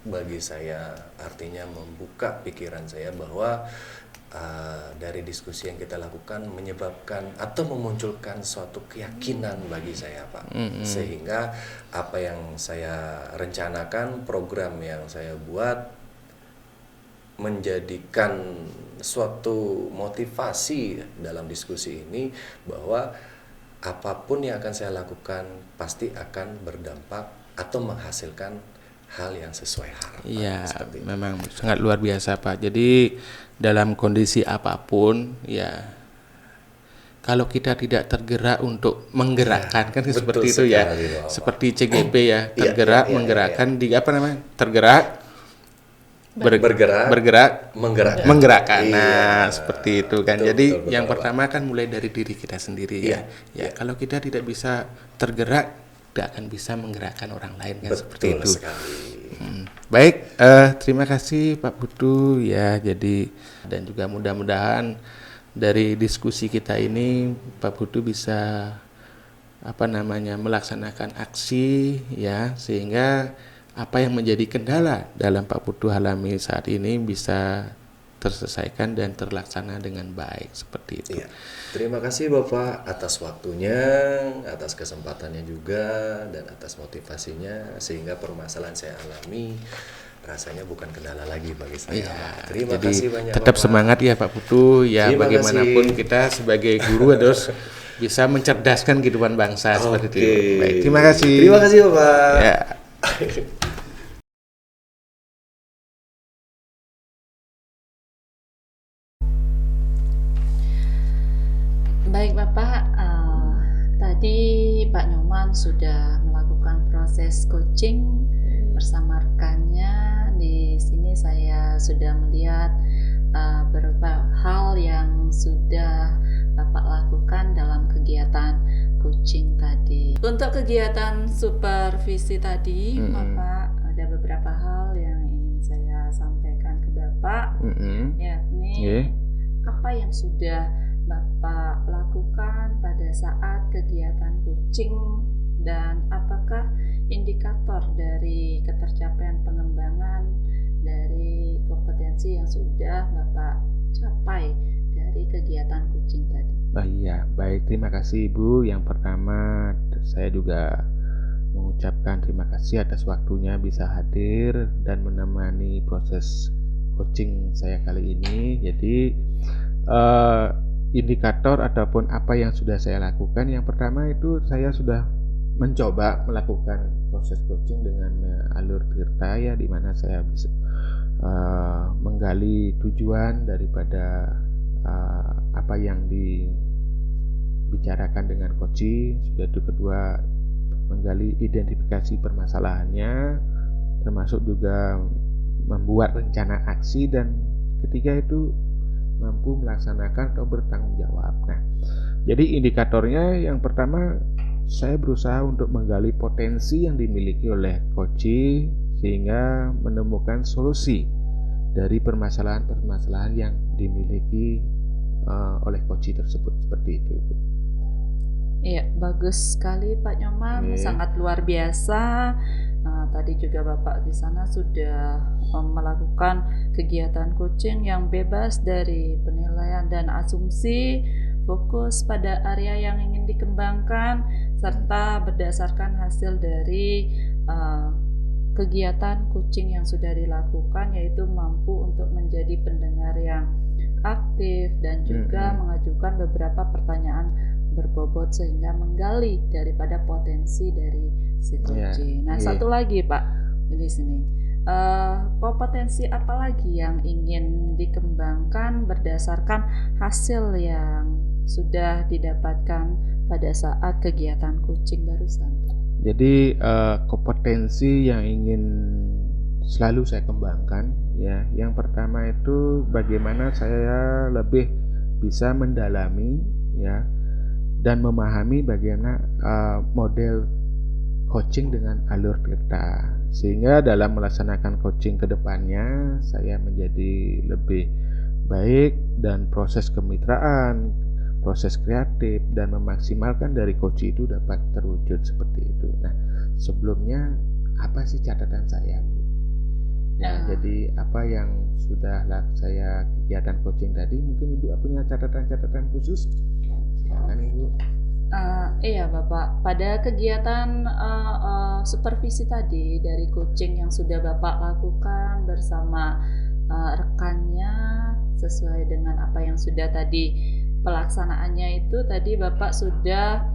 bagi saya, artinya membuka pikiran saya bahwa dari diskusi yang kita lakukan menyebabkan atau memunculkan suatu keyakinan bagi saya Pak. Sehingga apa yang saya rencanakan, program yang saya buat menjadikan suatu motivasi dalam diskusi ini bahwa apapun yang akan saya lakukan pasti akan berdampak atau menghasilkan hal yang sesuai harapan. Iya, memang sangat luar biasa Pak. Jadi dalam kondisi apapun ya, kalau kita tidak tergerak untuk menggerakkan kan betul seperti itu ya. sekali, Bapak. Seperti CGP ya, tergerak, menggerakkan di apa namanya? Tergerak, bergerak, menggerakkan. Nah, seperti itu kan. Betul, Jadi betul, yang Bapak. pertama kan mulai dari diri kita sendiri ya. Kalau kita tidak bisa tergerak, tidak akan bisa menggerakkan orang lain kan seperti Betul itu. sekali. Baik, terima kasih Pak Putu ya. Jadi dan juga mudah-mudahan dari diskusi kita ini Pak Putu bisa melaksanakan aksi ya, sehingga apa yang menjadi kendala dalam Pak Putu alami saat ini bisa terselesaikan dan terlaksana dengan baik seperti itu. Iya. Terima kasih Bapak atas waktunya, atas kesempatannya juga, dan atas motivasinya, sehingga permasalahan saya alami rasanya bukan kendala lagi bagi saya. Terima Jadi kasih banyak tetap Bapak. semangat ya Pak Putu ya. Terima Bagaimanapun kasih. kita sebagai guru harus bisa mencerdaskan kehidupan bangsa seperti itu. Baik, terima kasih. Terima kasih Bapak. Ya. Baik Bapak, tadi Pak Nyoman sudah melakukan proses coaching bersama rekannya. Di sini saya sudah melihat beberapa hal yang sudah Bapak lakukan dalam kegiatan coaching tadi. Untuk kegiatan supervisi tadi, Bapak, ada beberapa hal yang ingin saya sampaikan ke Bapak, yakni apa yang sudah Bapak lakukan pada saat kegiatan coaching, dan apakah indikator dari ketercapaian pengembangan dari kompetensi yang sudah Bapak capai dari kegiatan coaching tadi. Iya, baik, terima kasih Ibu. Yang pertama saya juga mengucapkan terima kasih atas waktunya bisa hadir dan menemani proses coaching saya kali ini. Jadi indikator ataupun apa yang sudah saya lakukan, yang pertama itu saya sudah mencoba melakukan proses coaching dengan alur Tirta ya, di mana saya bisa menggali tujuan daripada apa yang dibicarakan dengan coaching. Sudah itu kedua, menggali identifikasi permasalahannya, termasuk juga membuat rencana aksi, dan ketiga itu mampu melaksanakan atau bertanggung jawab. Nah, jadi indikatornya yang pertama, saya berusaha untuk menggali potensi yang dimiliki oleh coach sehingga menemukan solusi dari permasalahan-permasalahan yang dimiliki oleh coach tersebut, seperti itu, Ibu. Iya, bagus sekali Pak Nyoman, sangat luar biasa. Tadi juga Bapak di sana sudah melakukan kegiatan coaching yang bebas dari penilaian dan asumsi, fokus pada area yang ingin dikembangkan, serta berdasarkan hasil dari kegiatan coaching yang sudah dilakukan, yaitu mampu untuk menjadi pendengar yang aktif dan juga mengajukan beberapa pertanyaan berbobot sehingga menggali daripada potensi dari si coaching. Nah, satu lagi Pak di sini, kompetensi apa lagi yang ingin dikembangkan berdasarkan hasil yang sudah didapatkan pada saat kegiatan coaching barusan? Jadi kompetensi yang ingin selalu saya kembangkan ya, yang pertama itu bagaimana saya lebih bisa mendalami ya dan memahami bagaimana model coaching dengan alur Tirta, sehingga dalam melaksanakan coaching ke depannya saya menjadi lebih baik dan proses kemitraan, proses kreatif dan memaksimalkan dari coach itu dapat terwujud seperti itu. Nah, sebelumnya apa sih catatan saya, Bu? Ya, jadi apa yang sudah saya kegiatan coaching tadi, mungkin Ibu punya catatan-catatan khusus? Silakan Ibu. Iya Bapak, pada kegiatan supervisi tadi dari coaching yang sudah Bapak lakukan bersama rekannya sesuai dengan apa yang sudah tadi pelaksanaannya itu, tadi Bapak sudah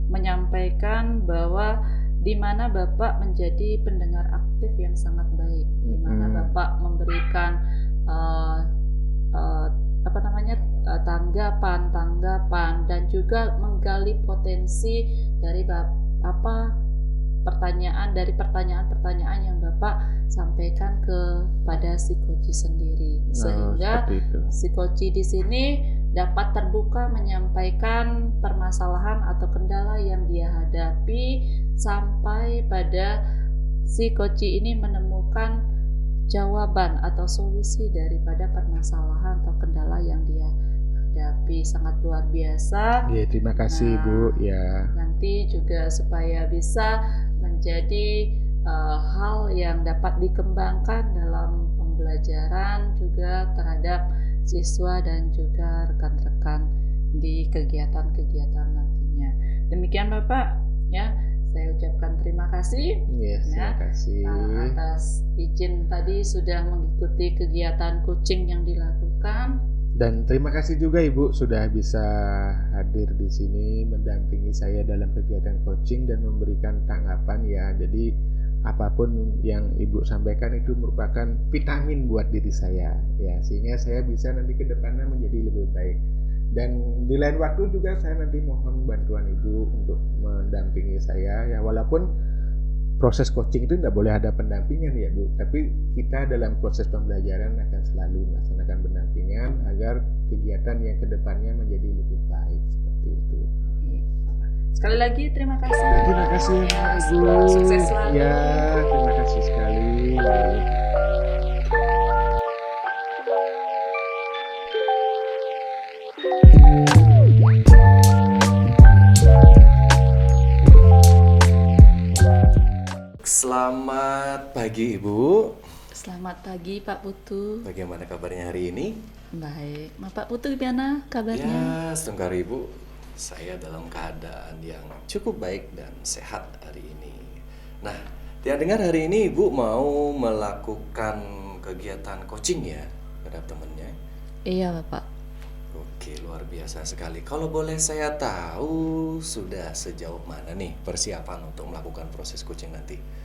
menyampaikan bahwa di mana Bapak menjadi pendengar aktif yang sangat baik, di mana Bapak memberikan tanggapan juga menggali potensi dari pertanyaan-pertanyaan yang Bapak sampaikan kepada si coach sendiri, sehingga seperti itu. si coach di sini dapat terbuka menyampaikan permasalahan atau kendala yang dia hadapi sampai pada si coach ini menemukan jawaban atau solusi daripada permasalahan atau kendala yang dia hadapi. Sangat luar biasa. Ya, terima kasih Nah, Bu ya. Nanti juga supaya bisa menjadi hal yang dapat dikembangkan dalam pembelajaran juga terhadap siswa dan juga rekan-rekan di kegiatan-kegiatan nantinya. Demikian Bapak ya, saya ucapkan terima kasih Yes, ya, terima kasih. atas izin tadi sudah mengikuti kegiatan coaching yang dilakukan. Dan terima kasih juga Ibu sudah bisa hadir di sini mendampingi saya dalam kegiatan coaching dan memberikan tanggapan ya. Jadi apapun yang Ibu sampaikan itu merupakan vitamin buat diri saya ya, sehingga saya bisa nanti ke depannya menjadi lebih baik. Dan di lain waktu juga saya nanti mohon bantuan Ibu untuk mendampingi saya ya, walaupun proses coaching itu tidak boleh ada pendampingan ya Bu, tapi kita dalam proses pembelajaran akan selalu melaksanakan pendampingan agar kegiatan yang kedepannya menjadi lebih baik seperti itu. Sekali lagi terima kasih. Terima kasih Ya, Ibu. sukses selalu. Ya, terima kasih sekali. Selamat pagi Ibu. Selamat pagi Pak Putu. Bagaimana kabarnya hari ini? Baik, Pak Putu gimana kabarnya? Ya, sebentar Ibu. Saya dalam keadaan yang cukup baik dan sehat hari ini. Nah, dia dengar hari ini Ibu mau melakukan kegiatan coaching ya terhadap temannya. Iya Bapak. Oke, luar biasa sekali. Kalau boleh saya tahu sudah sejauh mana nih persiapan untuk melakukan proses coaching nanti?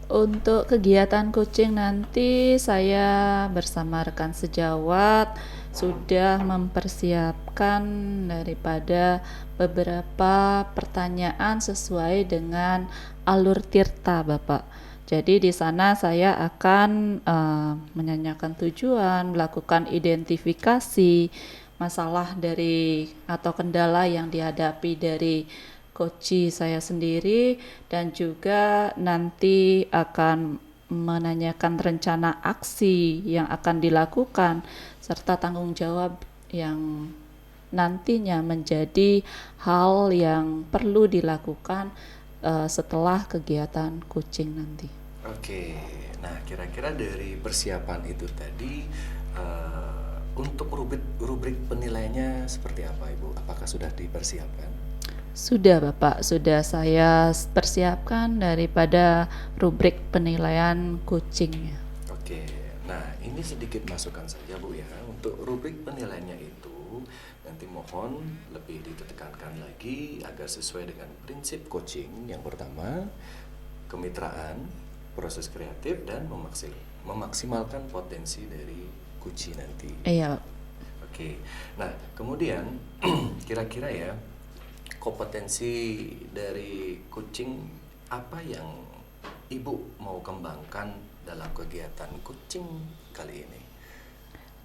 Untuk kegiatan coaching nanti saya bersama rekan sejawat sudah mempersiapkan daripada beberapa pertanyaan sesuai dengan alur tirta Bapak. Jadi di sana saya akan menanyakan tujuan, melakukan identifikasi masalah dari atau kendala yang dihadapi dari coach saya sendiri, dan juga nanti akan menanyakan rencana aksi yang akan dilakukan serta tanggung jawab yang nantinya menjadi hal yang perlu dilakukan setelah kegiatan coaching nanti. Oke, nah kira-kira dari persiapan itu tadi untuk rubrik penilaiannya seperti apa Ibu? Apakah sudah dipersiapkan? Sudah Bapak, sudah saya persiapkan daripada rubrik penilaian coachingnya. Oke, nah ini sedikit masukan saja Bu ya. Untuk rubrik penilaiannya itu nanti mohon lebih ditekankan lagi agar sesuai dengan prinsip coaching. Yang pertama, kemitraan, proses kreatif, dan memaksimalkan potensi dari coach nanti. Iya. Oke, nah kemudian kira-kira ya kompetensi dari coaching apa yang Ibu mau kembangkan dalam kegiatan coaching kali ini?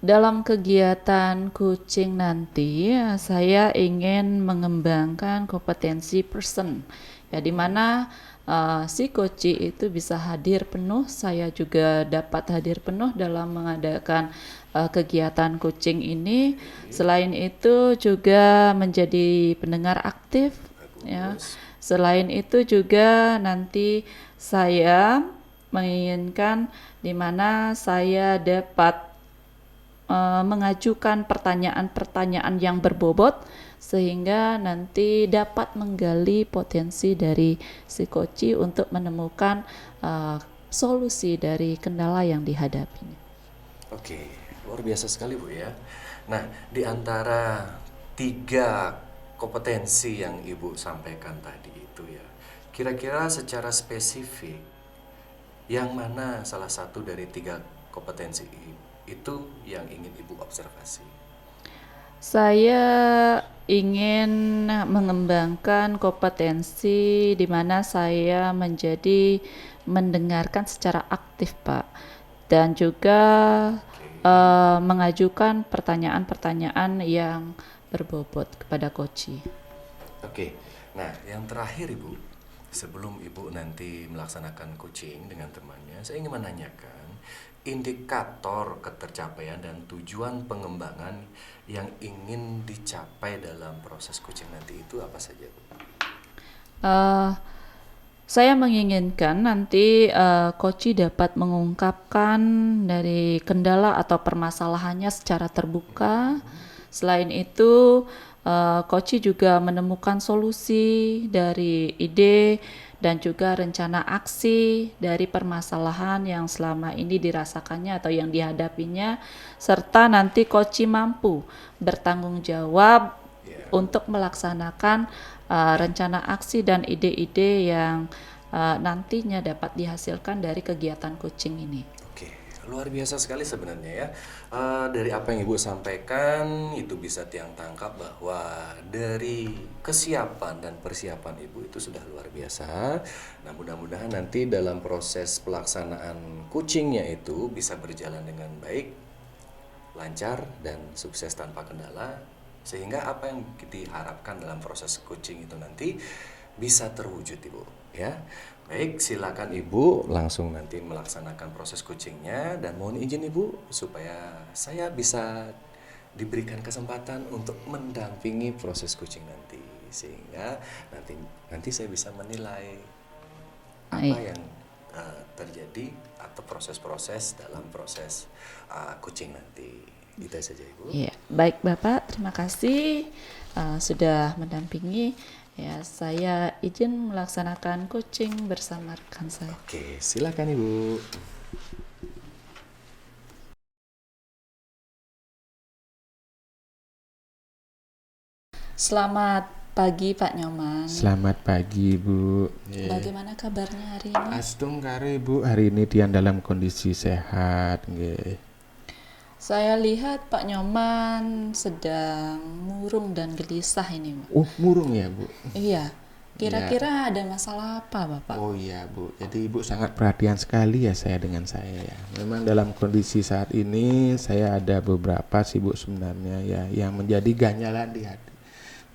Dalam kegiatan coaching nanti saya ingin mengembangkan kompetensi person ya, di mana si coach itu bisa hadir penuh, saya juga dapat hadir penuh dalam mengadakan kegiatan coaching ini. Selain itu juga menjadi pendengar aktif ya. Selain itu juga nanti saya menginginkan di mana saya dapat mengajukan pertanyaan-pertanyaan yang berbobot sehingga nanti dapat menggali potensi dari si coach untuk menemukan solusi dari kendala yang dihadapinya. Oke, luar biasa sekali Bu ya. Nah, di antara 3 kompetensi yang Ibu sampaikan tadi itu ya, kira-kira secara spesifik yang mana salah satu dari 3 kompetensi itu yang ingin Ibu observasi? Saya ingin mengembangkan kompetensi di mana saya menjadi mendengarkan secara aktif, Pak, dan juga mengajukan pertanyaan-pertanyaan yang berbobot kepada Koci. Oke, nah yang terakhir Ibu, sebelum Ibu nanti melaksanakan coaching dengan temannya, saya ingin menanyakan indikator ketercapaian dan tujuan pengembangan yang ingin dicapai dalam proses coaching nanti itu apa saja, Bu? Eh, saya menginginkan nanti Koci dapat mengungkapkan dari kendala atau permasalahannya secara terbuka. Selain itu, Koci juga menemukan solusi dari ide dan juga rencana aksi dari permasalahan yang selama ini dirasakannya atau yang dihadapinya, serta nanti Koci mampu bertanggung jawab untuk melaksanakan rencana aksi dan ide-ide yang nantinya dapat dihasilkan dari kegiatan coaching ini. Oke, luar biasa sekali sebenarnya ya. Dari apa yang Ibu sampaikan itu bisa tiang tangkap bahwa dari kesiapan dan persiapan Ibu itu sudah luar biasa. Nah, mudah-mudahan nanti dalam proses pelaksanaan coachingnya itu bisa berjalan dengan baik, lancar dan sukses tanpa kendala, sehingga apa yang diharapkan dalam proses coaching itu nanti bisa terwujud, Ibu, ya. Baik, silakan Ibu langsung nanti melaksanakan proses coachingnya, dan mohon izin Ibu supaya saya bisa diberikan kesempatan untuk mendampingi proses coaching nanti, sehingga nanti saya bisa menilai apa Baik. yang terjadi atau proses-proses dalam proses coaching nanti. Itu saja Ibu. Iya, baik Bapak, terima kasih sudah mendampingi. Ya, saya izin melaksanakan coaching bersama rekan saya. Oke, silakan Ibu. Selamat pagi Pak Nyoman. Selamat pagi, Bu. Bagaimana kabarnya hari ini? Astung kare, Bu. Hari ini Tian dalam kondisi sehat, nggih. Saya lihat Pak Nyoman sedang murung dan gelisah ini, Pak. Oh, murung ya, Bu? Iya, kira-kira ada masalah apa, Bapak? Oh iya, Bu. Jadi Ibu sangat perhatian sekali ya saya dengan saya ya. Memang dalam kondisi saat ini saya ada beberapa sih, Bu, sebenarnya ya yang menjadi ganjalan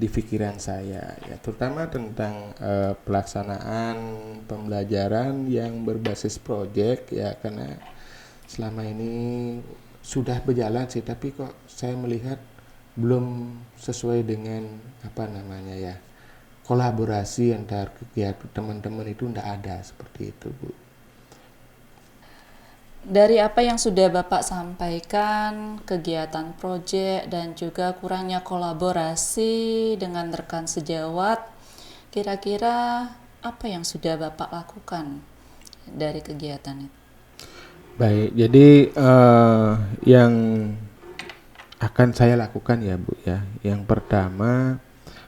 di pikiran saya ya, terutama tentang pelaksanaan pembelajaran yang berbasis proyek ya, karena selama ini sudah berjalan sih, tapi kok saya melihat belum sesuai dengan apa namanya ya, kolaborasi antar kegiatan teman-teman itu tidak ada seperti itu, Bu. Dari apa yang sudah Bapak sampaikan, kegiatan proyek dan juga kurangnya kolaborasi dengan rekan sejawat, kira-kira apa yang sudah Bapak lakukan dari kegiatan itu? Baik, jadi yang akan saya lakukan ya, Bu ya. Yang pertama,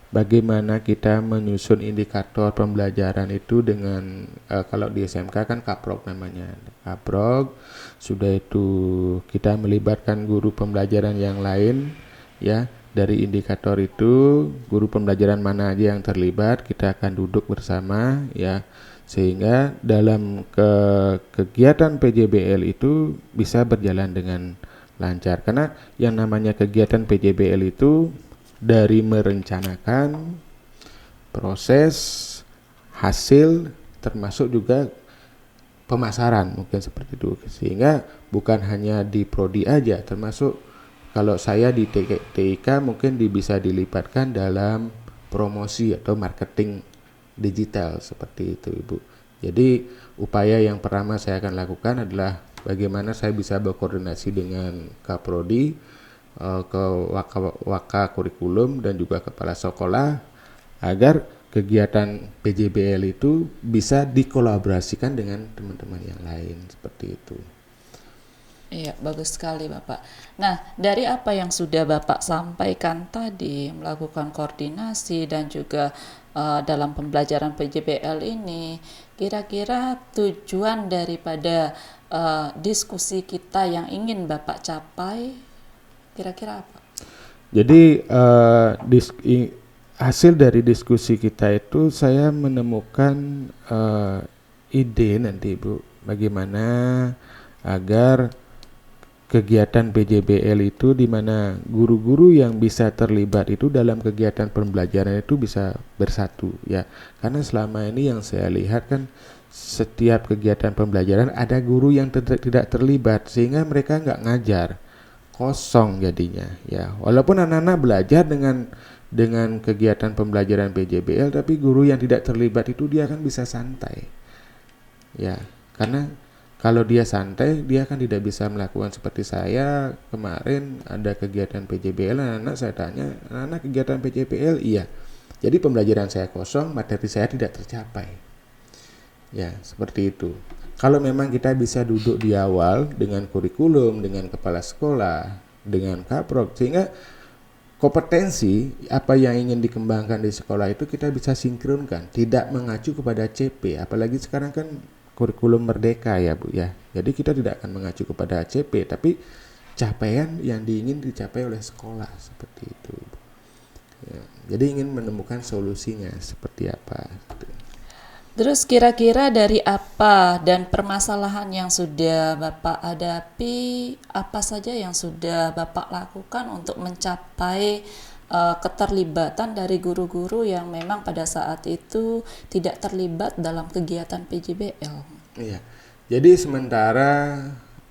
bagaimana kita menyusun indikator pembelajaran itu dengan kalau di SMK kan kaprok namanya. Kaprok, sudah itu kita melibatkan guru pembelajaran yang lain ya. Dari indikator itu, guru pembelajaran mana aja yang terlibat, kita akan duduk bersama ya, sehingga dalam kegiatan PJBL itu bisa berjalan dengan lancar. Karena yang namanya kegiatan PJBL itu dari merencanakan, proses, hasil, termasuk juga pemasaran, mungkin seperti itu. Sehingga bukan hanya di prodi aja, termasuk kalau saya di TIK mungkin bisa dilibatkan dalam promosi atau marketing digital seperti itu, Ibu. Jadi upaya yang pertama saya akan lakukan adalah bagaimana saya bisa berkoordinasi dengan Kaprodi, ke waka kurikulum dan juga kepala sekolah agar kegiatan PJBL itu bisa dikolaborasikan dengan teman-teman yang lain seperti itu. Iya, bagus sekali Bapak. Nah, dari apa yang sudah Bapak sampaikan tadi, melakukan koordinasi dan juga dalam pembelajaran PJBL ini, kira-kira tujuan daripada diskusi kita yang ingin Bapak capai, kira-kira apa? Jadi hasil dari diskusi kita itu saya menemukan ide nanti Bu, bagaimana agar kegiatan PJBL itu di mana guru-guru yang bisa terlibat itu dalam kegiatan pembelajaran itu bisa bersatu ya. Karena selama ini yang saya lihat kan setiap kegiatan pembelajaran ada guru yang tidak terlibat sehingga mereka nggak ngajar, kosong jadinya ya. Walaupun anak-anak belajar dengan kegiatan pembelajaran PJBL, tapi guru yang tidak terlibat itu dia kan bisa santai ya, karena kalau dia santai, dia kan tidak bisa melakukan seperti saya kemarin ada kegiatan PJBL, anak-anak saya tanya, anak kegiatan PJBL? Iya. Jadi pembelajaran saya kosong, materi saya tidak tercapai. Ya, seperti itu. Kalau memang kita bisa duduk di awal dengan kurikulum, dengan kepala sekolah, dengan kaprok, sehingga kompetensi apa yang ingin dikembangkan di sekolah itu kita bisa sinkronkan, tidak mengacu kepada CP, apalagi sekarang kan kurikulum merdeka ya Bu ya. Jadi kita tidak akan mengacu kepada CP, tapi capaian yang diingin dicapai oleh sekolah seperti itu. Ya, jadi ingin menemukan solusinya seperti apa. Terus kira-kira dari apa dan permasalahan yang sudah Bapak hadapi, apa saja yang sudah Bapak lakukan untuk mencapai keterlibatan dari guru-guru yang memang pada saat itu tidak terlibat dalam kegiatan PJBL? Iya. Jadi sementara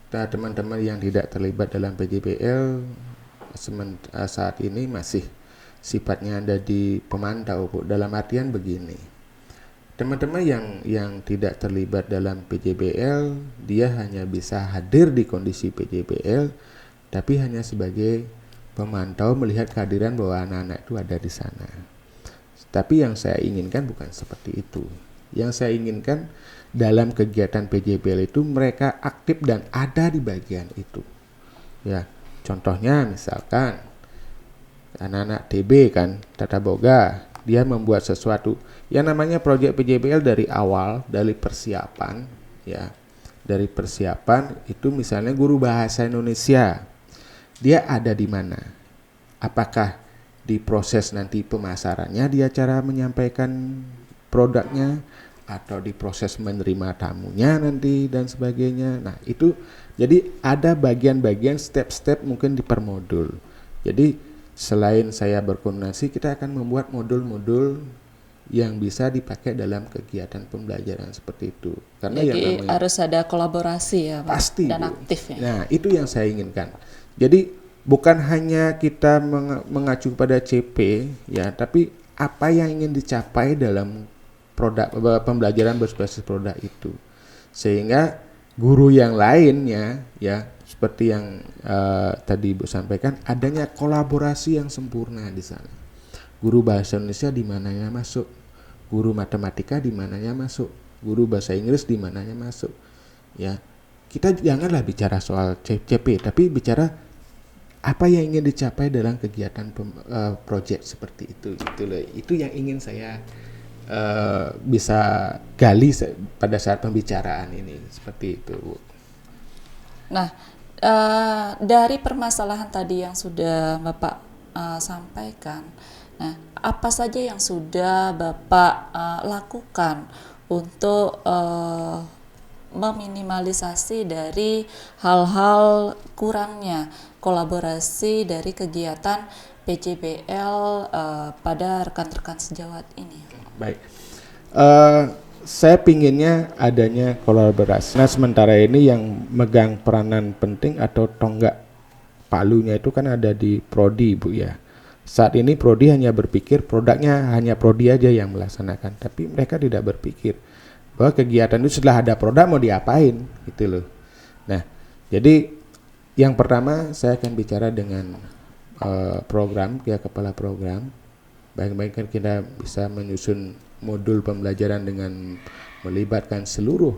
teman-teman yang tidak terlibat dalam PJBL saat ini masih sifatnya ada di pemantau Bu. Dalam artian begini, teman-teman yang tidak terlibat dalam PJBL, dia hanya bisa hadir di kondisi PJBL, tapi hanya sebagai pemantau melihat kehadiran bahwa anak-anak itu ada di sana. Tapi yang saya inginkan bukan seperti itu. Yang saya inginkan dalam kegiatan PJBL itu mereka aktif dan ada di bagian itu. Ya, contohnya misalkan anak-anak TB kan, Tata Boga, dia membuat sesuatu yang namanya proyek PJBL dari awal, dari persiapan ya. Dari persiapan itu misalnya guru bahasa Indonesia, dia ada di mana? Apakah di proses nanti pemasarannya dia cara menyampaikan produknya, atau di proses menerima tamunya nanti dan sebagainya. Nah itu jadi ada bagian-bagian step-step mungkin di per modul. Jadi selain saya berkoordinasi, kita akan membuat modul-modul yang bisa dipakai dalam kegiatan pembelajaran seperti itu. Karena jadi yang namanya harus ada kolaborasi ya Pak, pasti dan Bu. aktif ya. Nah itu yang saya inginkan. Jadi bukan hanya kita mengacu pada CP ya, tapi apa yang ingin dicapai dalam produk pembelajaran berbasis produk itu, sehingga guru yang lainnya ya seperti yang tadi Ibu sampaikan, adanya kolaborasi yang sempurna di sana. Guru bahasa Indonesia di mananya masuk, guru matematika di mananya masuk, guru bahasa Inggris di mananya masuk. Ya, kita janganlah bicara soal CP, tapi bicara apa yang ingin dicapai dalam kegiatan proyek seperti itu. Itu yang ingin saya bisa gali pada saat pembicaraan ini seperti itu Bu. Nah, dari permasalahan tadi yang sudah Bapak sampaikan, nah apa saja yang sudah Bapak lakukan untuk meminimalisasi dari hal-hal kurangnya kolaborasi dari kegiatan PJBL pada rekan-rekan sejawat ini? Baik, saya pinginnya adanya kolaborasi. Nah sementara ini yang megang peranan penting atau tonggak palunya itu kan ada di Prodi Bu ya. Saat ini Prodi hanya berpikir produknya hanya Prodi aja yang melaksanakan, tapi mereka tidak berpikir bahwa kegiatan itu setelah ada produk mau diapain gitu loh. Nah jadi yang pertama saya akan bicara dengan program ya, kepala program. Baik-baik kan kita bisa menyusun modul pembelajaran dengan melibatkan seluruh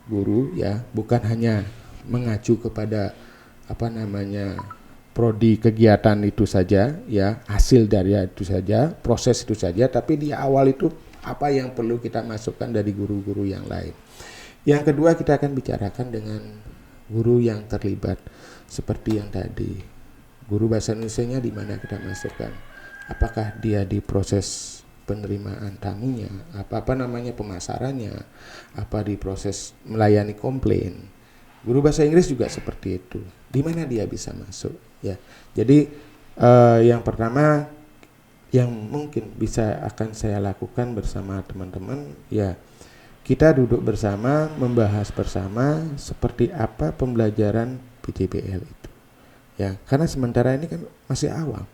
guru ya, bukan hanya mengacu kepada prodi kegiatan itu saja ya, hasil dari itu saja, proses itu saja, tapi di awal itu apa yang perlu kita masukkan dari guru-guru yang lain. Yang kedua kita akan bicarakan dengan guru yang terlibat seperti yang tadi, Guru bahasa Indonesianya di mana kita masukkan? Apakah dia di proses penerimaan tamunya, apa namanya pemasarannya, apa di proses melayani komplain. Guru bahasa Inggris juga seperti itu. Di mana dia bisa masuk? Ya, jadi yang pertama yang mungkin bisa akan saya lakukan bersama teman-teman, ya kita duduk bersama, membahas bersama seperti apa pembelajaran PJBL itu. Ya, karena sementara ini kan masih awal.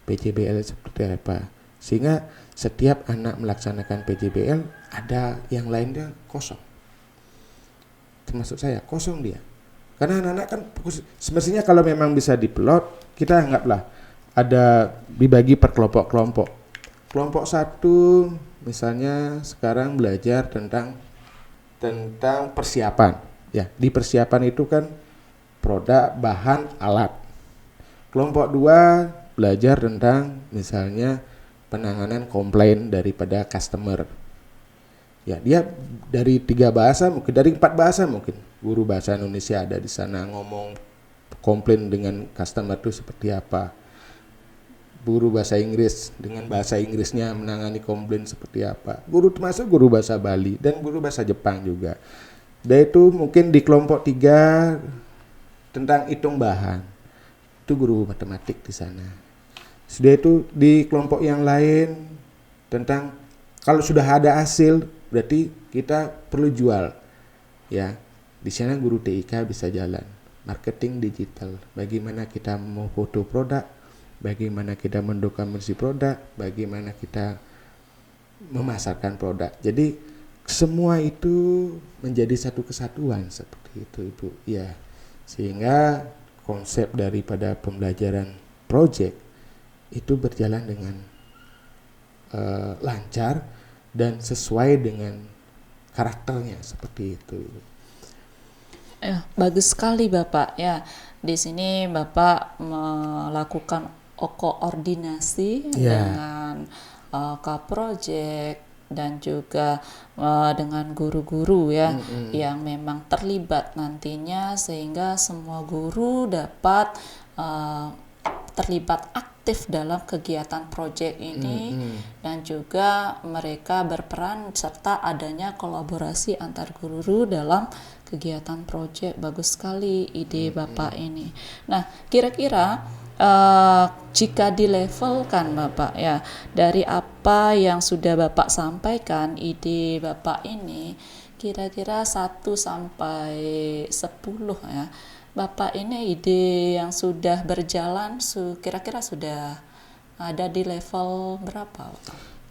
PJBL seperti apa? Sehingga setiap anak melaksanakan PJBL ada yang lainnya kosong. Termasuk saya, kosong dia. Karena anak-anak kan semestinya kalau memang bisa diplot, kita anggaplah ada dibagi per kelompok-kelompok. Kelompok 1 misalnya sekarang belajar tentang persiapan. Ya, di persiapan itu kan produk, bahan, alat. Kelompok 2 belajar tentang misalnya penanganan komplain daripada customer. Ya, dia dari 3 bahasa, mungkin dari 4 bahasa mungkin. Guru bahasa Indonesia ada di sana ngomong komplain dengan customer itu seperti apa. Guru bahasa Inggris dengan bahasa Inggrisnya menangani komplain seperti apa. Guru termasuk guru bahasa Bali dan guru bahasa Jepang juga. Dan itu mungkin di kelompok 3 tentang hitung bahan. Itu guru matematik di sana. Sudah itu di kelompok yang lain tentang kalau sudah ada hasil berarti kita perlu jual. Ya, di sana guru TIK bisa jalan. Marketing digital, bagaimana kita mau foto produk, bagaimana kita mendokumentasi produk, bagaimana kita memasarkan produk. Jadi semua itu menjadi satu kesatuan seperti itu, Ibu. Ya, sehingga konsep daripada pembelajaran project itu berjalan dengan lancar dan sesuai dengan karakternya seperti itu. Bagus sekali Bapak ya. Di sini Bapak melakukan koordinasi dengan K-Project dan juga dengan guru-guru ya yang memang terlibat nantinya, sehingga semua guru dapat terlibat aktif dalam kegiatan proyek ini dan juga mereka berperan serta adanya kolaborasi antar guru dalam kegiatan proyek. Bagus sekali ide Bapak ini. Nah, kira-kira jika dilevelkan Bapak ya, dari apa yang sudah Bapak sampaikan, ide Bapak ini kira-kira 1 sampai 10 ya. Bapak ini ide yang sudah berjalan kira-kira sudah ada di level berapa?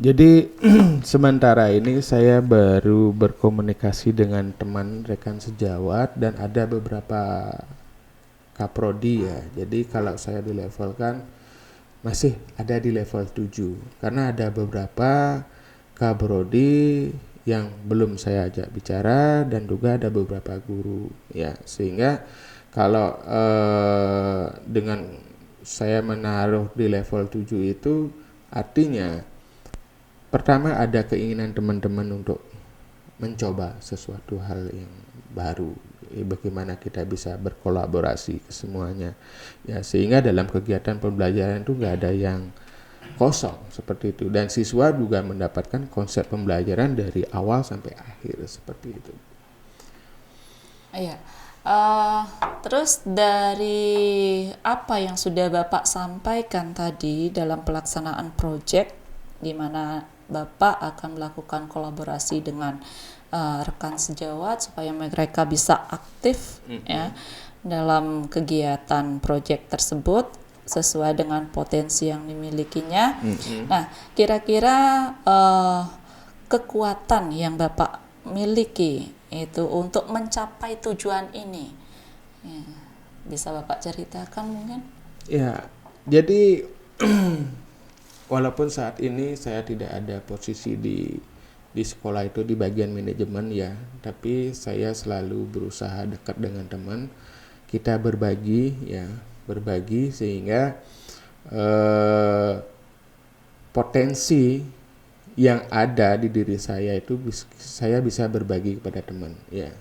Jadi sementara ini saya baru berkomunikasi dengan teman rekan sejawat dan ada beberapa kaprodi ya. Jadi kalau saya dilevelkan masih ada di level 7 karena ada beberapa kaprodi yang belum saya ajak bicara dan juga ada beberapa guru ya, sehingga kalau dengan saya menaruh di level 7 itu artinya pertama ada keinginan teman-teman untuk mencoba sesuatu hal yang baru, bagaimana kita bisa berkolaborasi ke semuanya ya, sehingga dalam kegiatan pembelajaran itu nggak ada yang kosong seperti itu, dan siswa juga mendapatkan konsep pembelajaran dari awal sampai akhir seperti itu. Iya. Terus dari apa yang sudah Bapak sampaikan tadi dalam pelaksanaan proyek, di mana Bapak akan melakukan kolaborasi dengan rekan sejawat supaya mereka bisa aktif ya dalam kegiatan proyek tersebut sesuai dengan potensi yang dimilikinya. Nah, kira-kira kekuatan yang Bapak miliki itu untuk mencapai tujuan ini ya, bisa Bapak ceritakan mungkin? Ya, jadi walaupun saat ini saya tidak ada posisi di sekolah itu di bagian manajemen ya, tapi saya selalu berusaha dekat dengan teman, kita berbagi sehingga potensi yang ada di diri saya itu saya bisa berbagi kepada teman ya.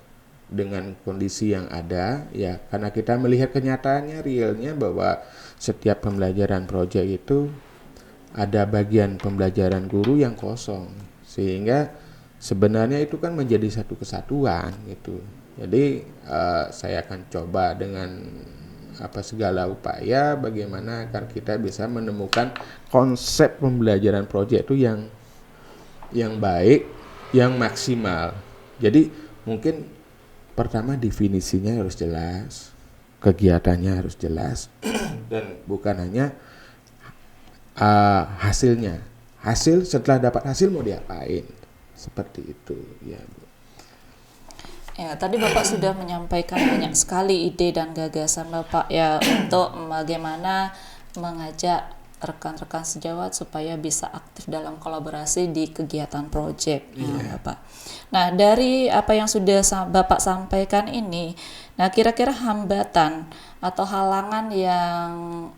dengan kondisi yang ada ya, karena kita melihat kenyataannya realnya bahwa setiap pembelajaran proyek itu ada bagian pembelajaran guru yang kosong, sehingga sebenarnya itu kan menjadi satu kesatuan gitu. Jadi saya akan coba dengan segala upaya bagaimana agar kita bisa menemukan konsep pembelajaran proyek itu yang baik, yang maksimal. Jadi mungkin pertama definisinya harus jelas, kegiatannya harus jelas, dan bukan hanya hasilnya. Hasil, setelah dapat hasil mau diapain, seperti itu ya Bu. Ya, tadi Bapak sudah menyampaikan banyak sekali ide dan gagasan Bapak ya untuk bagaimana mengajak rekan-rekan sejawat supaya bisa aktif dalam kolaborasi di kegiatan proyek Bapak. Nah, dari apa yang sudah Bapak sampaikan ini, nah kira-kira hambatan atau halangan yang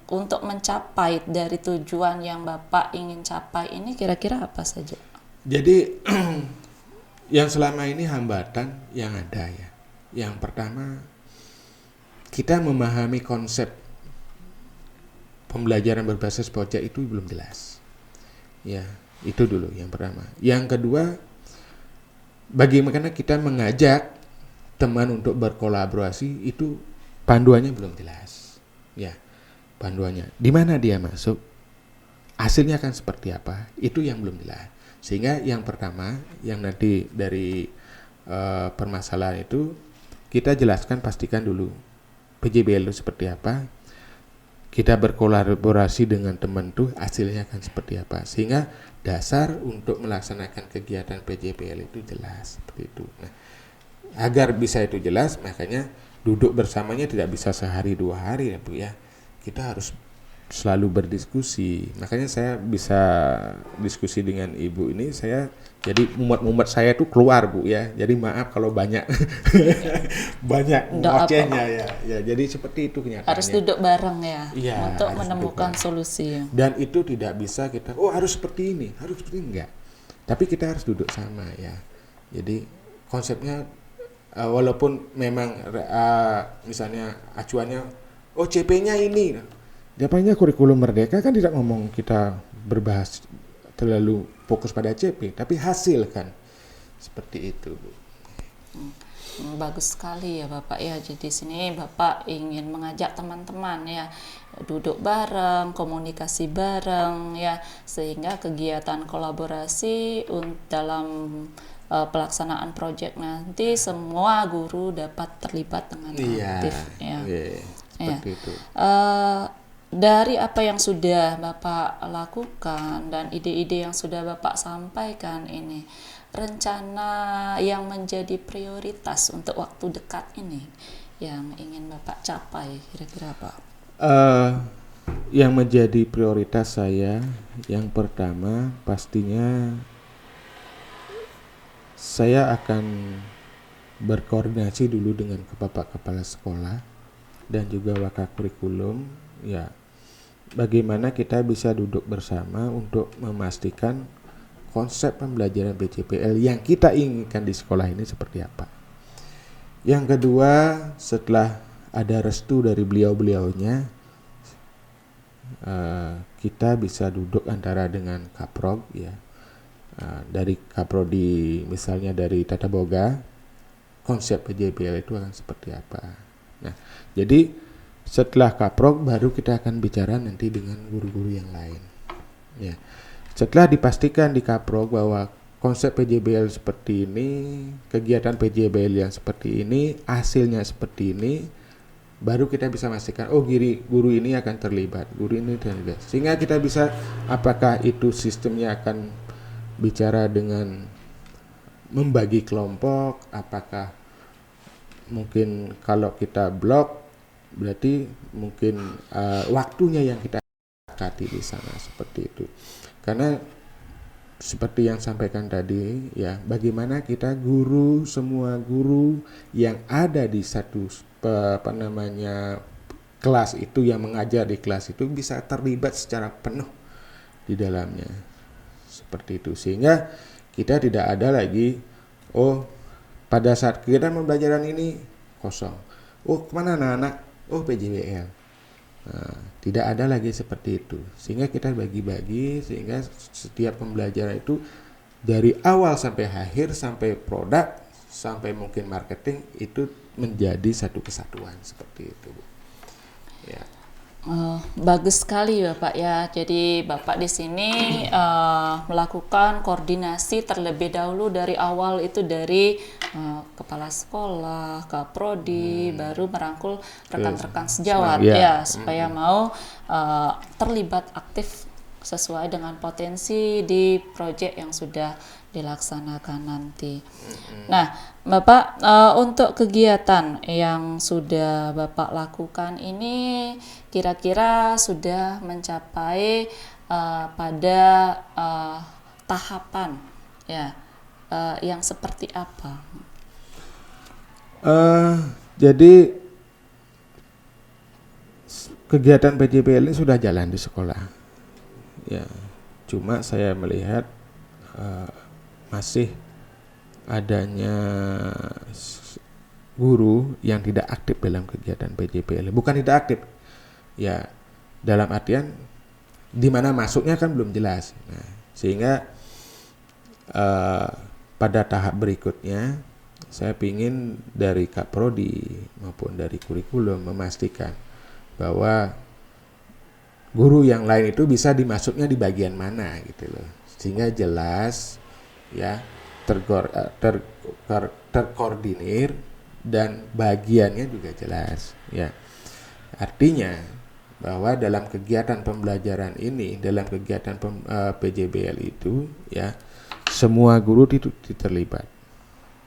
untuk mencapai dari tujuan yang Bapak ingin capai ini kira-kira apa saja? Jadi yang selama ini hambatan yang ada ya. Yang pertama, kita memahami konsep pembelajaran berbasis proyek itu belum jelas. Ya, itu dulu yang pertama. Yang kedua, bagaimana kita mengajak teman untuk berkolaborasi itu panduannya belum jelas. Ya, panduannya. Di mana dia masuk? Hasilnya akan seperti apa? Itu yang belum jelas. Sehingga yang pertama, yang nanti dari permasalahan itu kita jelaskan, pastikan dulu PJBL itu seperti apa. Kita berkolaborasi dengan teman tuh hasilnya akan seperti apa, sehingga dasar untuk melaksanakan kegiatan PJBL itu jelas seperti itu. Nah, agar bisa itu jelas, makanya duduk bersamanya tidak bisa sehari 2 hari ya Bu ya. Kita harus selalu berdiskusi. Makanya saya bisa diskusi dengan Ibu ini, saya jadi mumet-mumet saya tuh keluar Bu ya. Jadi maaf kalau banyak banyak ngocehnya ya. Ya, jadi seperti itu kenyataannya. Harus duduk bareng ya, untuk harus menemukan solusi. Dan itu tidak bisa kita harus seperti ini, harus seperti ini, enggak. Tapi kita harus duduk sama ya. Jadi konsepnya walaupun memang misalnya acuannya CP-nya ini. Japanya kurikulum merdeka kan tidak ngomong kita berbahas terlalu fokus pada CP, tapi hasil kan seperti itu Bu. Bagus sekali ya Bapak ya. Jadi sini Bapak ingin mengajak teman-teman ya duduk bareng, komunikasi bareng ya, sehingga kegiatan kolaborasi dalam pelaksanaan proyek nanti semua guru dapat terlibat dengan aktif ya. Seperti itu. Dari apa yang sudah Bapak lakukan dan ide-ide yang sudah Bapak sampaikan ini, rencana yang menjadi prioritas untuk waktu dekat ini yang ingin Bapak capai kira-kira apa? Yang menjadi prioritas saya, yang pertama pastinya saya akan berkoordinasi dulu dengan Bapak Kepala Sekolah dan juga Wakakurikulum ya. Bagaimana kita bisa duduk bersama untuk memastikan konsep pembelajaran PJBL yang kita inginkan di sekolah ini seperti apa. Yang kedua, setelah ada restu dari beliau-beliaunya, kita bisa duduk antara dengan Kaprog ya. Dari Kaprodi misalnya dari Tata Boga, konsep PJBL itu akan seperti apa. Nah, jadi setelah Kaprog baru kita akan bicara nanti dengan guru-guru yang lain. Ya. Setelah dipastikan di Kaprog bahwa konsep PJBL seperti ini, kegiatan PJBL yang seperti ini, hasilnya seperti ini, baru kita bisa memastikan guru ini akan terlibat, guru ini terlibat. Sehingga kita bisa apakah itu sistemnya akan bicara dengan membagi kelompok, apakah mungkin kalau kita blok berarti mungkin waktunya yang kita sepakati di sana seperti itu. Karena seperti yang sampaikan tadi ya, bagaimana kita semua guru yang ada di satu kelas itu, yang mengajar di kelas itu bisa terlibat secara penuh di dalamnya seperti itu, sehingga kita tidak ada lagi pada saat kegiatan pembelajaran ini kosong. Oh, kemana anak-anak? Oh, PJBL. Nah, tidak ada lagi seperti itu. Sehingga kita bagi-bagi, sehingga setiap pembelajaran itu dari awal sampai akhir, sampai produk, sampai mungkin marketing, itu menjadi satu kesatuan seperti itu, Bu. Ya. Bagus sekali Bapak ya. Jadi Bapak di sini melakukan koordinasi terlebih dahulu dari awal itu dari kepala sekolah, Kaprodi, baru merangkul rekan-rekan sejawat ya supaya mau terlibat aktif sesuai dengan potensi di proyek yang sudah dilaksanakan nanti. Nah, Bapak untuk kegiatan yang sudah Bapak lakukan ini kira-kira sudah mencapai pada tahapan ya yang seperti apa? Jadi kegiatan PJBL ini sudah jalan di sekolah. Ya, cuma saya melihat masih adanya guru yang tidak aktif dalam kegiatan PJBL. Bukan tidak aktif, ya dalam artian di mana masuknya kan belum jelas. Nah, sehingga pada tahap berikutnya saya ingin dari Kaprodi maupun dari kurikulum memastikan bahwa guru yang lain itu bisa dimasuknya di bagian mana gitu loh, sehingga jelas ya terkoordinir dan bagiannya juga jelas ya. Artinya bahwa dalam kegiatan pembelajaran ini, dalam kegiatan PJBL itu ya semua guru itu terlibat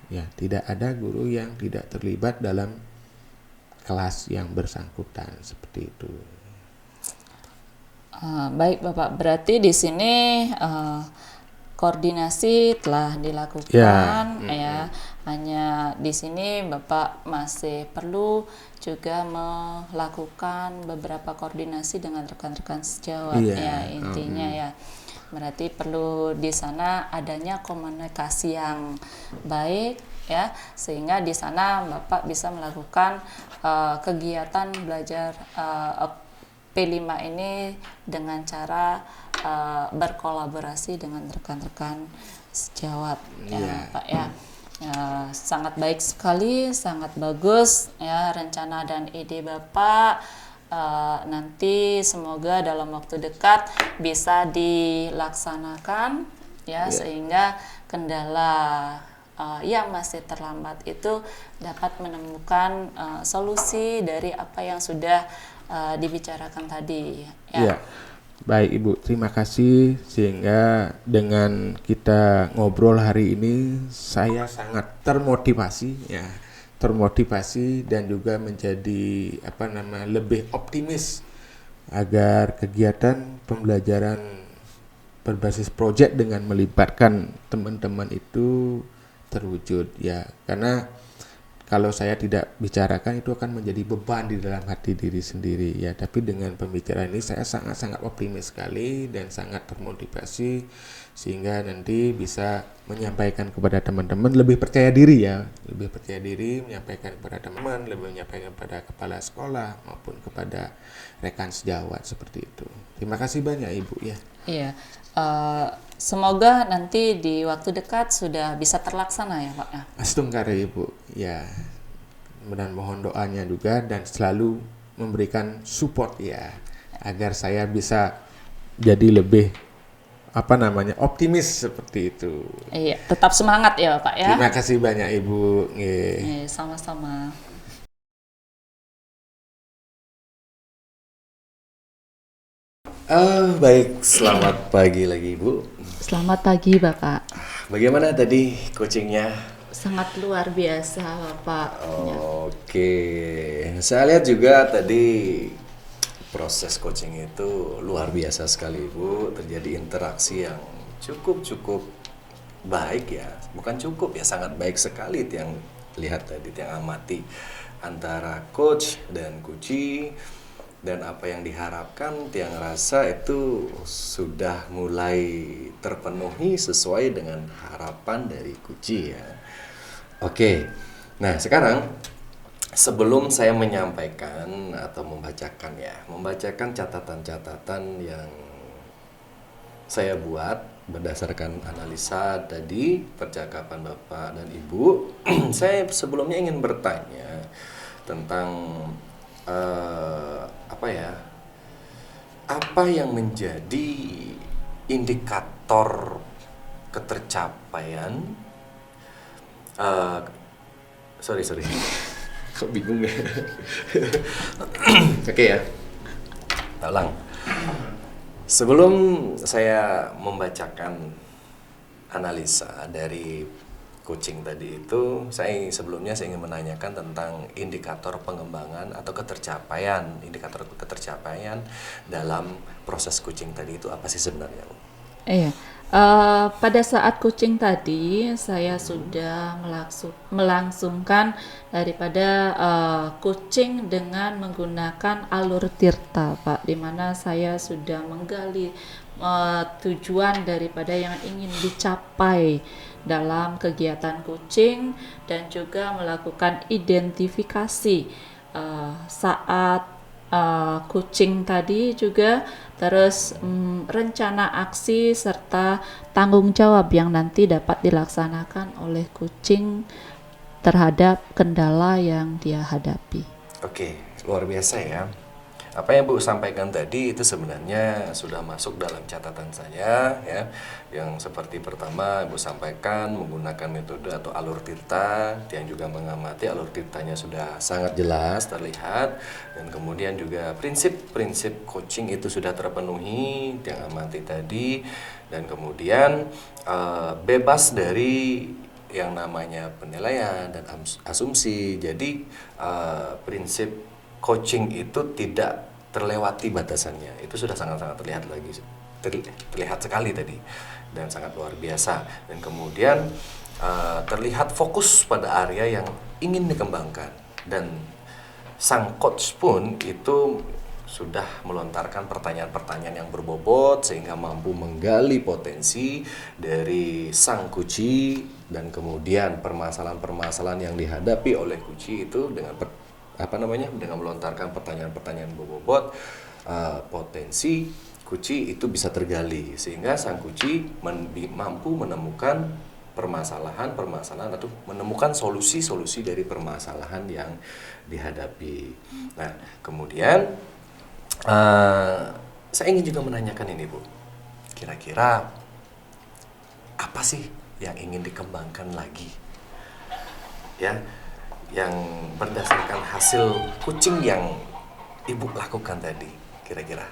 ya, tidak ada guru yang tidak terlibat dalam kelas yang bersangkutan seperti itu. Baik Bapak, berarti di sini koordinasi telah dilakukan ya. Hanya di sini Bapak masih perlu juga melakukan beberapa koordinasi dengan rekan-rekan sejawat ya intinya ya. Berarti perlu di sana adanya komunikasi yang baik ya, sehingga di sana Bapak bisa melakukan kegiatan belajar P5 ini dengan cara berkolaborasi dengan rekan-rekan sejawat ya Pak ya. Sangat baik sekali, sangat bagus ya rencana dan ide Bapak. Nanti semoga dalam waktu dekat bisa dilaksanakan ya, sehingga kendala yang masih terlambat itu dapat menemukan solusi dari apa yang sudah dibicarakan tadi ya. Baik Ibu, terima kasih. Sehingga dengan kita ngobrol hari ini saya sangat termotivasi ya, dan juga menjadi lebih optimis agar kegiatan pembelajaran berbasis proyek dengan melibatkan teman-teman itu terwujud ya. Karena kalau saya tidak bicarakan itu akan menjadi beban di dalam hati diri sendiri ya. Tapi dengan pembicaraan ini saya sangat-sangat optimis sekali dan sangat termotivasi, sehingga nanti bisa menyampaikan kepada teman-teman, lebih percaya diri ya, menyampaikan kepada teman, lebih menyampaikan kepada kepala sekolah maupun kepada rekan sejawat seperti itu. Terima kasih banyak Ibu ya. Iya. Semoga nanti di waktu dekat sudah bisa terlaksana ya Pak ya. Astungkara Ibu ya, dan mohon doanya juga dan selalu memberikan support ya, agar saya bisa jadi lebih optimis seperti itu. Iya, tetap semangat ya Pak ya. Terima kasih banyak Ibu. Sama-sama. Baik, selamat pagi lagi Ibu. Selamat pagi Bapak. Bagaimana tadi coachingnya? Sangat luar biasa Bapak. Oke, saya lihat juga tadi proses coaching itu luar biasa sekali Ibu. Terjadi interaksi yang cukup baik ya. Bukan cukup ya, sangat baik sekali yang lihat tadi, yang amati antara coach dan coachee. Dan apa yang diharapkan, Tiang rasa itu sudah mulai terpenuhi sesuai dengan harapan dari coachee ya. Oke. Nah, sekarang sebelum saya menyampaikan atau membacakan catatan-catatan yang saya buat berdasarkan analisa tadi percakapan Bapak dan Ibu, saya sebelumnya ingin bertanya tentang apa yang menjadi indikator ketercapaian sorry kok bingung ya. Oke ya, ulang. Sebelum saya membacakan analisa dari coaching tadi itu, saya ingin menanyakan tentang indikator pengembangan atau indikator ketercapaian dalam proses coaching tadi itu apa sih sebenarnya, Bu? Iya, pada saat coaching tadi saya sudah melangsungkan daripada coaching dengan menggunakan alur tirta, Pak, di mana saya sudah menggali tujuan daripada yang ingin dicapai dalam kegiatan coaching dan juga melakukan identifikasi saat coaching tadi juga, terus rencana aksi serta tanggung jawab yang nanti dapat dilaksanakan oleh coaching terhadap kendala yang dia hadapi. Oke, luar biasa ya. Apa yang Bu sampaikan tadi itu sebenarnya sudah masuk dalam catatan saya ya. Yang seperti pertama Ibu sampaikan menggunakan metode atau alur tirta, yang juga mengamati alur tirtanya sudah sangat jelas terlihat, dan kemudian juga prinsip-prinsip coaching itu sudah terpenuhi yang amati tadi, dan kemudian bebas dari yang namanya penilaian dan asumsi. Jadi prinsip coaching itu tidak terlewati batasannya. Itu sudah sangat-sangat terlihat sekali tadi, dan sangat luar biasa. Dan kemudian terlihat fokus pada area yang ingin dikembangkan, dan sang coach pun itu sudah melontarkan pertanyaan-pertanyaan yang berbobot sehingga mampu menggali potensi dari sang coachee, dan kemudian permasalahan-permasalahan yang dihadapi oleh coachee itu dengan dengan melontarkan pertanyaan-pertanyaan berbobot, potensi coachee itu bisa tergali sehingga sang coachee mampu menemukan permasalahan atau menemukan solusi-solusi dari permasalahan yang dihadapi. Nah, kemudian saya ingin juga menanyakan ini, Bu. Kira-kira apa sih yang ingin dikembangkan lagi? Ya, yang berdasarkan hasil coaching yang Ibu lakukan tadi, kira-kira?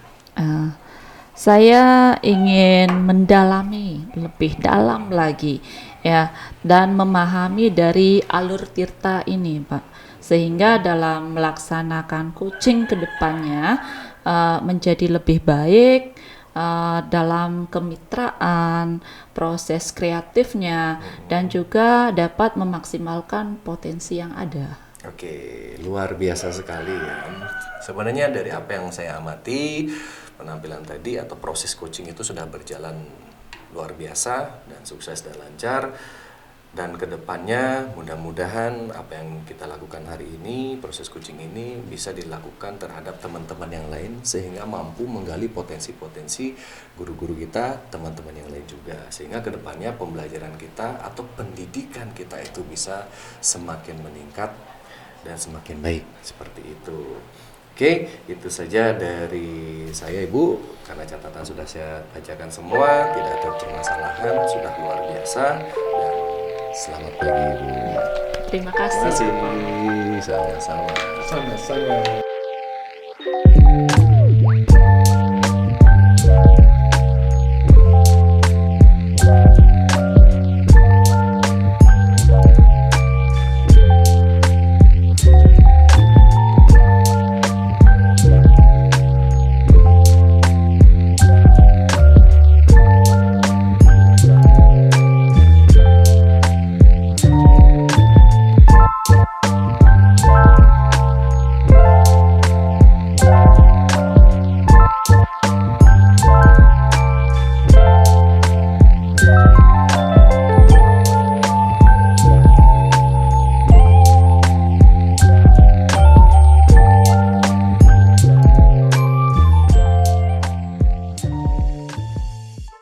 Saya ingin mendalami lebih dalam lagi ya, dan memahami dari alur tirta ini, Pak, sehingga dalam melaksanakan coaching ke depannya menjadi lebih baik dalam kemitraan, proses kreatifnya, dan juga dapat memaksimalkan potensi yang ada. Oke, luar biasa sekali ya. Sebenarnya dari apa yang saya amati, penampilan tadi atau proses coaching itu sudah berjalan luar biasa dan sukses dan lancar. Dan kedepannya mudah-mudahan apa yang kita lakukan hari ini, proses coaching ini bisa dilakukan terhadap teman-teman yang lain sehingga mampu menggali potensi-potensi guru-guru kita, teman-teman yang lain juga, sehingga kedepannya pembelajaran kita atau pendidikan kita itu bisa semakin meningkat dan semakin baik seperti itu. Oke, itu saja dari saya, Ibu, karena catatan sudah saya bacakan semua, tidak ada permasalahan, sudah luar biasa, dan selamat pagi, Ibu. Terima kasih. Sama-sama.